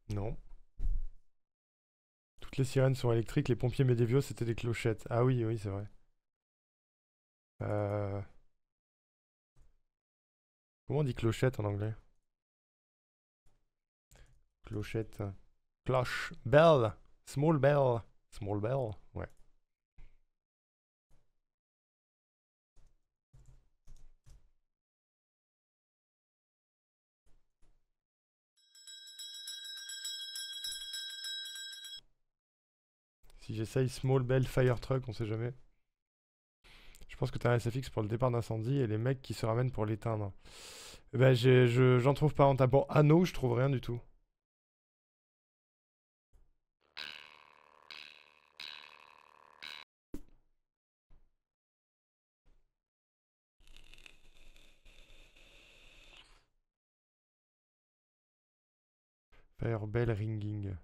Non. Toutes les sirènes sont électriques, les pompiers médiévaux c'était des clochettes. Ah oui, oui, c'est vrai. Comment on dit clochette en anglais? Clochette. Cloche. Bell. Small bell. Small bell. Ouais. Si j'essaye Small Bell Fire Truck, on sait jamais. Je pense que t'as un SFX pour le départ d'incendie et les mecs qui se ramènent pour l'éteindre. Ben j'en trouve pas en tapant anneau, je trouve rien du tout. Fire Bell Ringing.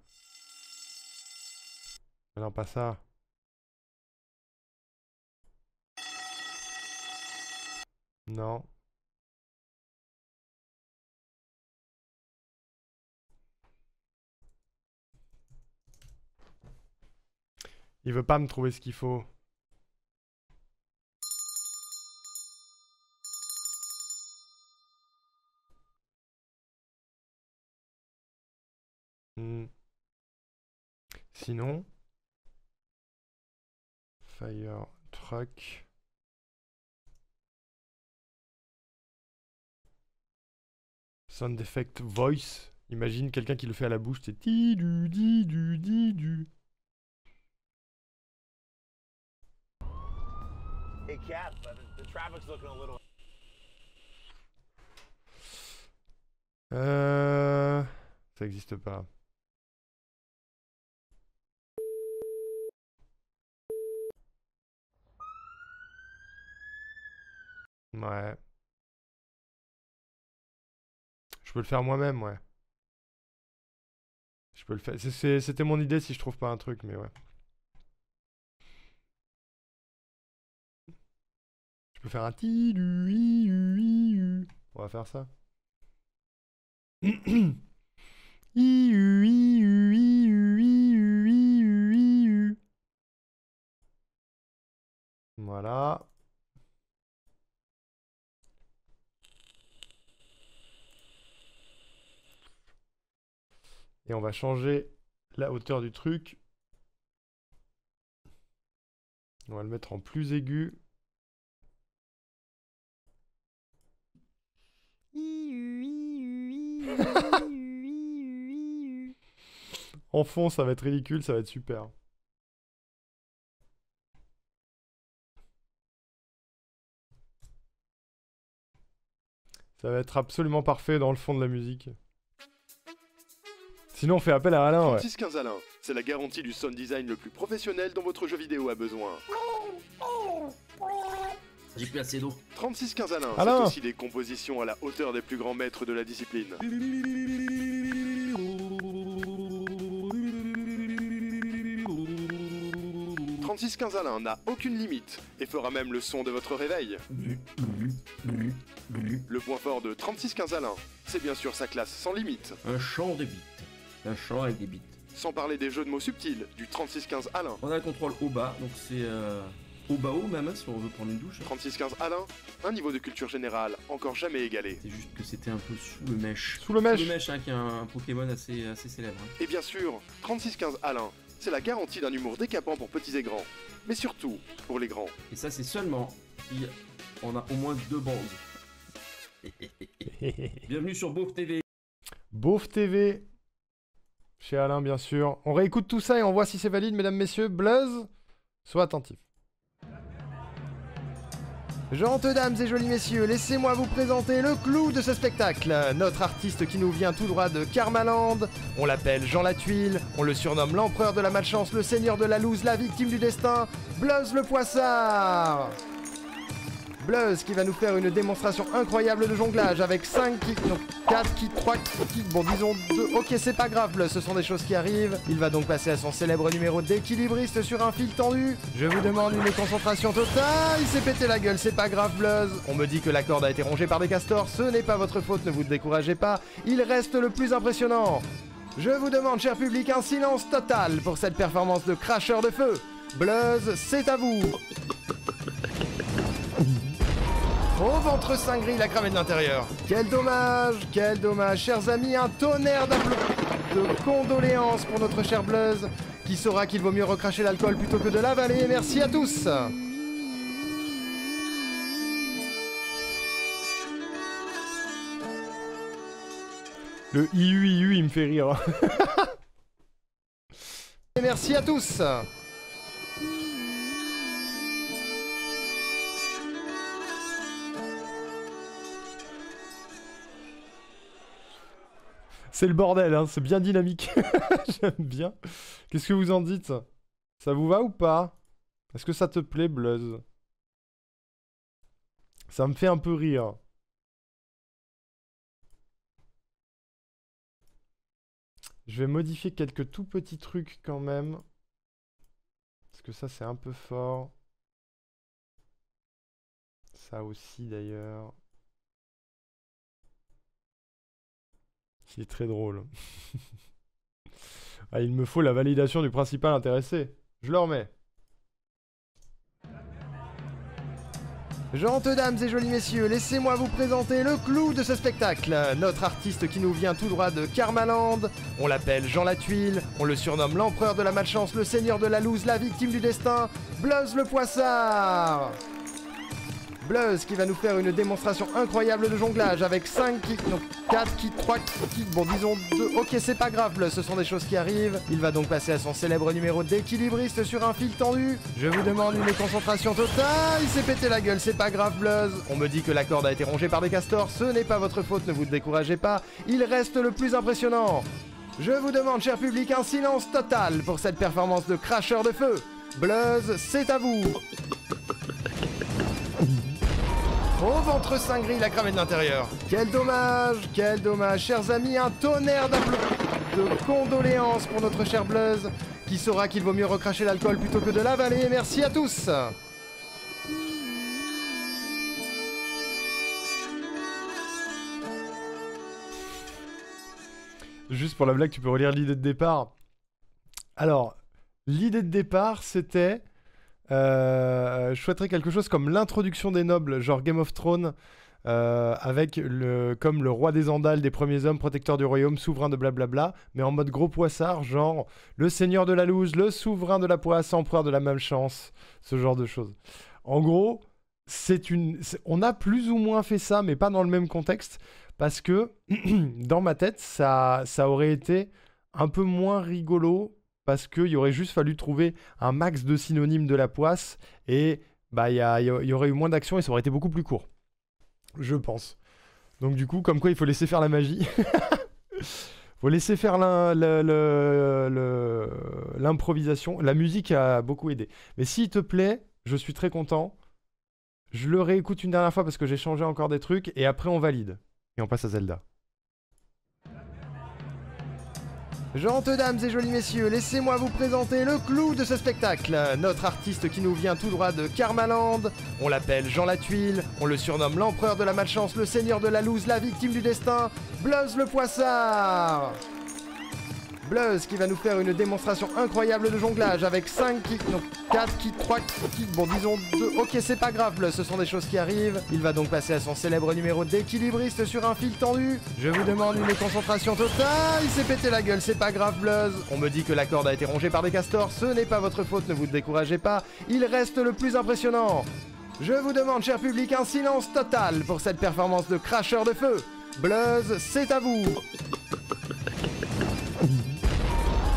Non, pas ça. Non. Il veut pas me trouver ce qu'il faut. Sinon... Fire Truck... Sound Effect Voice. Imagine quelqu'un qui le fait à la bouche, c'est di-du, di-du, di-du. Hey, Cap, the traffic's looking a little... Ça existe pas. Ouais. Je peux le faire moi-même, ouais. Je peux le faire. C'était mon idée si je trouve pas un truc, mais ouais. Je peux faire un ti-lu-i-u-i-u. On va faire ça. I-u-i-u-i-u-i-u-i-u. Voilà. Et on va changer la hauteur du truc. On va le mettre en plus aigu. En fond, ça va être ridicule, ça va être super. Ça va être absolument parfait dans le fond de la musique. Sinon, on fait appel à Alain, ouais. 3615 Alain, c'est la garantie du sound design le plus professionnel dont votre jeu vidéo a besoin. J'ai plus assez d'eau. 3615 Alain, Alain. c'est aussi des compositions à la hauteur des plus grands maîtres de la discipline. 3615 Alain n'a aucune limite et fera même le son de votre réveil. Le point fort de 3615 Alain, c'est bien sûr sa classe sans limite. Un chant de beats. Un chant avec des beats. Sans parler des jeux de mots subtils du 3615 Alain. On a le contrôle haut bas, donc c'est haut bas haut même hein, si on veut prendre une douche. 3615 Alain, un niveau de culture générale encore jamais égalé. C'est juste que c'était un peu sous le mèche. Sous le mèche. Sous le mèche hein, qui est un Pokémon assez célèbre. Hein. Et bien sûr, 3615 Alain, c'est la garantie d'un humour décapant pour petits et grands. Mais surtout, pour les grands. Et ça c'est seulement si on a au moins 2 bandes. Bienvenue sur Beauf TV. Beauf TV. Chez Alain, bien sûr. On réécoute tout ça et on voit si c'est valide, mesdames, messieurs. Bluzz, sois attentif. Gentes dames et jolis messieurs, laissez-moi vous présenter le clou de ce spectacle. Notre artiste qui nous vient tout droit de Karmaland. On l'appelle Jean Latuile, on le surnomme l'empereur de la malchance, le seigneur de la loose, la victime du destin, Bluzz le Poissard. Bluzz qui va nous faire une démonstration incroyable de jonglage avec 5 kicks, non 4 kicks, 3 kicks, bon disons 2, ok c'est pas grave Bluzz, ce sont des choses qui arrivent. Il va donc passer à son célèbre numéro d'équilibriste sur un fil tendu. Je vous demande une concentration totale, il s'est pété la gueule, c'est pas grave Bluzz. On me dit que la corde a été rongée par des castors, ce n'est pas votre faute, ne vous découragez pas, il reste le plus impressionnant. Je vous demande cher public un silence total pour cette performance de cracheur de feu. Bluzz, c'est à vous. Au ventre saint gris, la cramée de l'intérieur. Quel dommage, chers amis, un tonnerre de condoléances pour notre cher Bluzz, qui saura qu'il vaut mieux recracher l'alcool plutôt que de l'avaler. Merci à tous. Le IU, il me fait rire. Et merci à tous. C'est le bordel, hein, c'est bien dynamique. J'aime bien. Qu'est-ce que vous en dites? Ça vous va ou pas? Est-ce que ça te plaît, Bluzz? Ça me fait un peu rire. Je vais modifier quelques tout petits trucs quand même. Parce que ça, c'est un peu fort. Ça aussi, d'ailleurs. C'est très drôle. Ah, il me faut la validation du principal intéressé. Je le remets. Gentes dames et jolis messieurs, laissez-moi vous présenter le clou de ce spectacle. Notre artiste qui nous vient tout droit de Karmaland. On l'appelle Jean Latuile, on le surnomme l'empereur de la malchance, le seigneur de la loose, la victime du destin, Bluzz le Poissard. Bluzz qui va nous faire une démonstration incroyable de jonglage avec 5 kicks, donc 4 kicks, 3 kicks, bon disons 2. Ok, c'est pas grave Bluzz, ce sont des choses qui arrivent. Il va donc passer à son célèbre numéro d'équilibriste sur un fil tendu. Je vous demande une concentration totale. Il s'est pété la gueule, c'est pas grave Bluzz. On me dit que la corde a été rongée par des castors, ce n'est pas votre faute, ne vous découragez pas. Il reste le plus impressionnant. Je vous demande, cher public, un silence total pour cette performance de cracheur de feu. Bluzz, c'est à vous. Au ventre cinglé, la cramée de l'intérieur. Quel dommage, chers amis, un tonnerre de condoléances pour notre cher Bluzz, qui saura qu'il vaut mieux recracher l'alcool plutôt que de l'avaler. Merci à tous. Juste pour la blague, tu peux relire l'idée de départ. Alors, l'idée de départ, c'était... je souhaiterais quelque chose comme l'introduction des nobles, genre Game of Thrones, avec comme le roi des Andals, des premiers hommes, protecteur du royaume, souverain de blablabla, mais en mode gros poissard, genre le seigneur de la loose, le souverain de la poisse, empereur de la malchance, ce genre de choses. En gros, on a plus ou moins fait ça, mais pas dans le même contexte, parce que dans ma tête, ça aurait été un peu moins rigolo, parce qu'il aurait juste fallu trouver un max de synonymes de la poisse, et bah, y aurait eu moins d'action et ça aurait été beaucoup plus court. Je pense. Donc du coup, comme quoi il faut laisser faire la magie. Faut laisser faire l'improvisation. La musique a beaucoup aidé. Mais s'il te plaît, je suis très content. Je le réécoute une dernière fois parce que j'ai changé encore des trucs, et après on valide. Et on passe à Zelda. Gentes dames et jolis messieurs, laissez-moi vous présenter le clou de ce spectacle. Notre artiste qui nous vient tout droit de Karmaland. On l'appelle Jean Latuile, on le surnomme l'empereur de la malchance, le seigneur de la loose, la victime du destin, Bluzz le poissard. Bluzz qui va nous faire une démonstration incroyable de jonglage avec 5 kicks, donc 4 kicks, 3 kicks, bon disons 2. Ok, c'est pas grave Bluzz, ce sont des choses qui arrivent. Il va donc passer à son célèbre numéro d'équilibriste sur un fil tendu. Je vous demande une concentration totale. Il s'est pété la gueule, c'est pas grave Bluzz. On me dit que la corde a été rongée par des castors, ce n'est pas votre faute, ne vous découragez pas. Il reste le plus impressionnant. Je vous demande, cher public, un silence total pour cette performance de cracheur de feu. Bluzz, c'est à vous.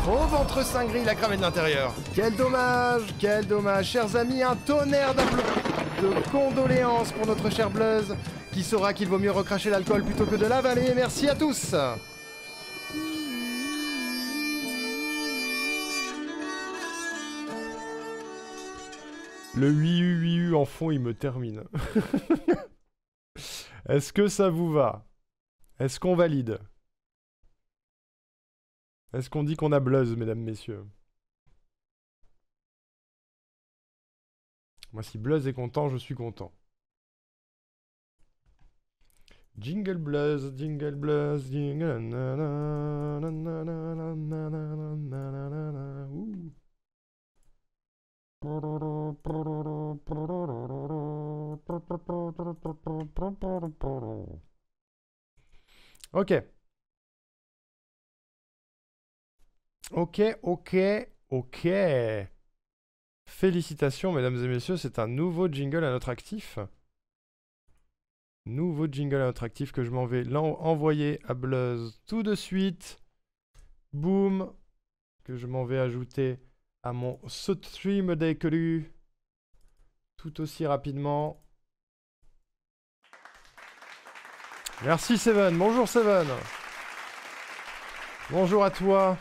Au ventre cinglé, la cramée de l'intérieur. Quel dommage, chers amis, un tonnerre de condoléances pour notre cher Bluzz, qui saura qu'il vaut mieux recracher l'alcool plutôt que de l'avaler. Merci à tous. Le 8U en fond, il me termine. Est-ce que ça vous va? Est-ce qu'on valide? Est-ce qu'on dit qu'on a Bluzz, mesdames, messieurs? Moi, si Bluzz est content, je suis content. Jingle Bluzz, jingle Bluzz, jingle... Ouh. Ok. Ok. Félicitations, mesdames et messieurs, c'est un nouveau jingle à notre actif. Nouveau jingle à notre actif que je m'en vais envoyer à Bluzz tout de suite. Boum. Que je m'en vais ajouter à mon stream d'écru tout aussi rapidement. Merci Seven. Bonjour Seven. Bonjour à toi.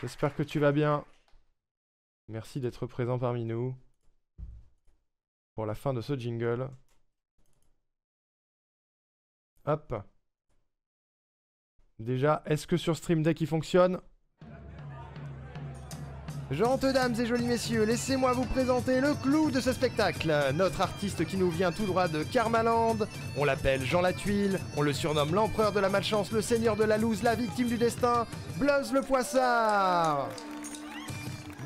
J'espère que tu vas bien. Merci d'être présent parmi nous pour la fin de ce jingle. Hop. Déjà, est-ce que sur Stream Deck il fonctionne? Gentes dames et jolis messieurs, laissez-moi vous présenter le clou de ce spectacle. Notre artiste qui nous vient tout droit de Karmaland. On l'appelle Jean Latuile, on le surnomme l'empereur de la malchance, le seigneur de la loose, la victime du destin, Bluzz le poissard.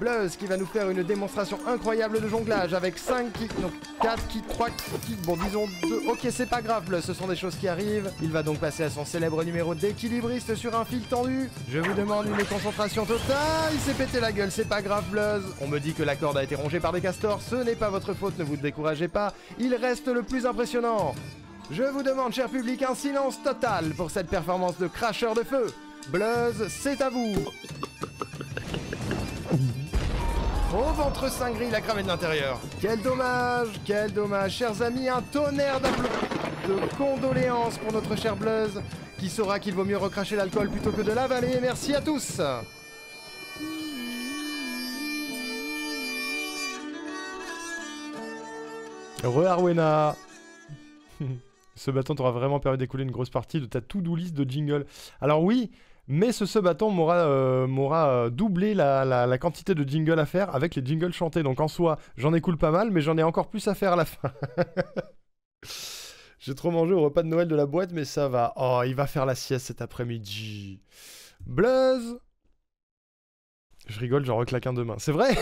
Bluzz qui va nous faire une démonstration incroyable de jonglage avec 5 kicks, non 4 kicks, 3 kicks, bon disons 2. Ok, c'est pas grave Bluzz, ce sont des choses qui arrivent. Il va donc passer à son célèbre numéro d'équilibriste sur un fil tendu. Je vous demande une concentration totale. Il s'est pété la gueule, c'est pas grave Bluzz. On me dit que la corde a été rongée par des castors, ce n'est pas votre faute, ne vous découragez pas. Il reste le plus impressionnant. Je vous demande, cher public, un silence total pour cette performance de cracheur de feu. Bluzz, c'est à vous. Au ventre cinglé, il a cramé de l'intérieur. Quel dommage, chers amis, un tonnerre de condoléances pour notre cher Bluzz, qui saura qu'il vaut mieux recracher l'alcool plutôt que de l'avaler. Merci à tous. Arwena. Ce bâton t'aura vraiment permis d'écouler une grosse partie de ta to-do list de jingle. Alors oui, mais ce bâton m'aura doublé la quantité de jingles à faire avec les jingles chantés. Donc en soi, j'en écoule pas mal, mais j'en ai encore plus à faire à la fin. J'ai trop mangé au repas de Noël de la boîte, mais ça va. Oh, il va faire la sieste cet après-midi. Bluzz. Je rigole, j'en reclaque un demain. C'est vrai.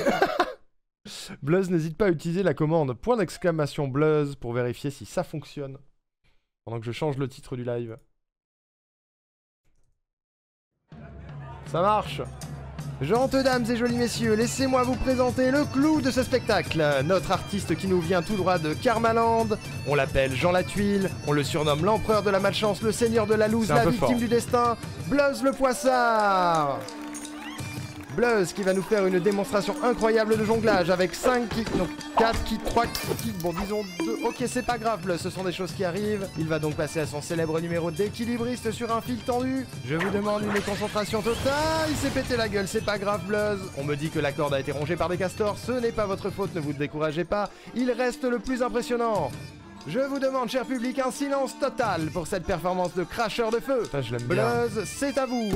Bluzz, n'hésite pas à utiliser la commande !! Bluzz pour vérifier si ça fonctionne. Pendant que je change le titre du live. Ça marche. Gentes dames et jolis messieurs, laissez-moi vous présenter le clou de ce spectacle. Notre artiste qui nous vient tout droit de Karmaland. On l'appelle Jean Latuile, on le surnomme l'empereur de la malchance, le seigneur de la loose, la victime du destin, Bluzz le Poissard. Bluzz qui va nous faire une démonstration incroyable de jonglage avec 5 kicks, non 4 kicks, 3 kicks, bon disons 2. Ok, c'est pas grave Bluzz, ce sont des choses qui arrivent. Il va donc passer à son célèbre numéro d'équilibriste sur un fil tendu. Je vous demande une concentration totale. Il s'est pété la gueule, c'est pas grave Bluzz. On me dit que la corde a été rongée par des castors, ce n'est pas votre faute, ne vous découragez pas. Il reste le plus impressionnant. Je vous demande, cher public, un silence total pour cette performance de cracheur de feu. Putain, je l'aime bien. Bluzz, c'est à vous.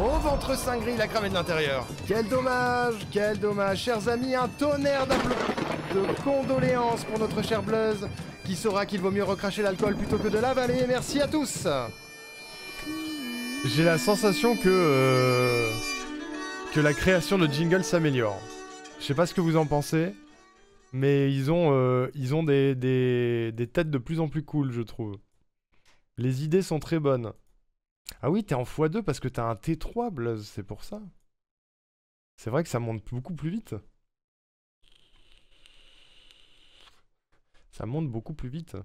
Au ventre cinglé, il a cramé de l'intérieur. Quel dommage, chers amis, un tonnerre de condoléances pour notre cher Bluzz, qui saura qu'il vaut mieux recracher l'alcool plutôt que de l'avaler. Merci à tous. J'ai la sensation que la création de jingle s'améliore. Je sais pas ce que vous en pensez, mais ils ont des têtes de plus en plus cool, je trouve. Les idées sont très bonnes. Ah oui, t'es en x2 parce que t'as un T3, Bluzz, c'est pour ça. C'est vrai que ça monte beaucoup plus vite. Ça monte beaucoup plus vite.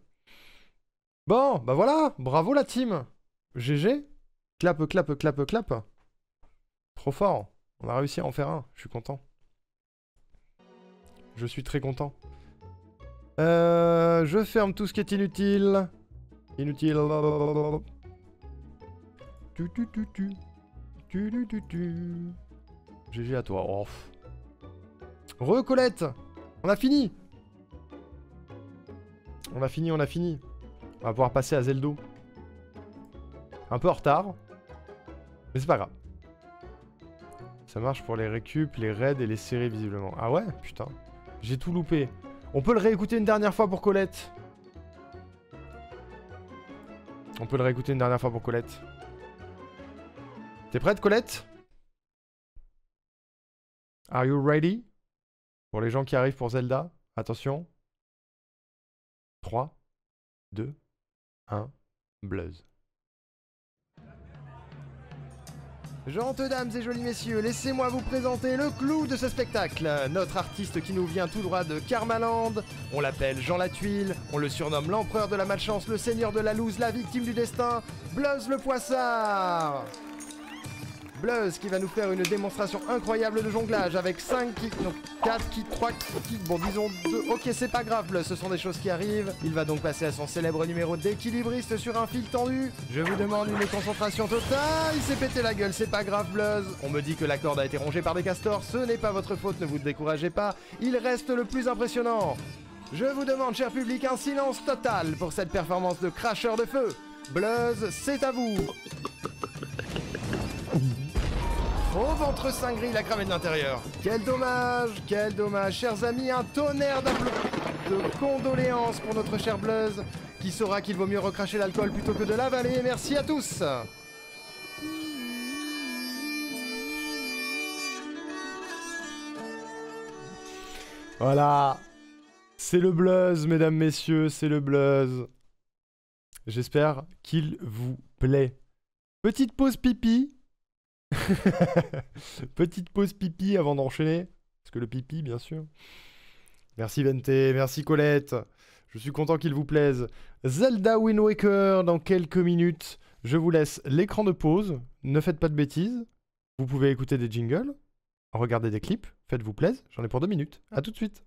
Bon, bah voilà, bravo la team. GG. Clap, clap, clap, clap. Trop fort. On a réussi à en faire un, je suis content. Je suis très content. Je ferme tout ce qui est inutile. Inutile. GG à toi. Oh. Recolette. On a fini. On a fini. On va pouvoir passer à Zeldo. Un peu en retard. Mais c'est pas grave. Ça marche pour les récup, les raids et les séries visiblement. Ah ouais? Putain. J'ai tout loupé. On peut le réécouter une dernière fois pour Colette. T'es prête, Colette? Are you ready? Pour les gens qui arrivent pour Zelda, attention. 3, 2, 1, Bluzz. Gentes dames et jolis messieurs, laissez-moi vous présenter le clou de ce spectacle. Notre artiste qui nous vient tout droit de Karmaland. On l'appelle Jean Latuile, on le surnomme l'empereur de la malchance, le seigneur de la loose, la victime du destin, Bluzz le Poissard. Bluzz qui va nous faire une démonstration incroyable de jonglage avec 5 kicks, non 4 kicks, 3 kicks, bon disons 2. Ok, c'est pas grave Bluzz, ce sont des choses qui arrivent. Il va donc passer à son célèbre numéro d'équilibriste sur un fil tendu. Je vous demande une concentration totale. Il s'est pété la gueule, c'est pas grave Bluzz. On me dit que la corde a été rongée par des castors, ce n'est pas votre faute, ne vous découragez pas. Il reste le plus impressionnant. Je vous demande, cher public, un silence total pour cette performance de cracheur de feu. Bluzz, c'est à vous. Au ventre cinglé, il a cramé de l'intérieur. Quel dommage, chers amis, un tonnerre de condoléances pour notre cher Bluzz, qui saura qu'il vaut mieux recracher l'alcool plutôt que de l'avaler. Merci à tous. Voilà. C'est le buzz, mesdames, messieurs, c'est le buzz. J'espère qu'il vous plaît. Petite pause pipi. Petite pause pipi avant d'enchaîner. Parce que le pipi, bien sûr. Merci Vente, merci Colette. Je suis content qu'il vous plaise. Zelda Wind Waker dans quelques minutes. Je vous laisse l'écran de pause. Ne faites pas de bêtises. Vous pouvez écouter des jingles, regarder des clips. Faites-vous plaisir. J'en ai pour 2 minutes. A tout de suite.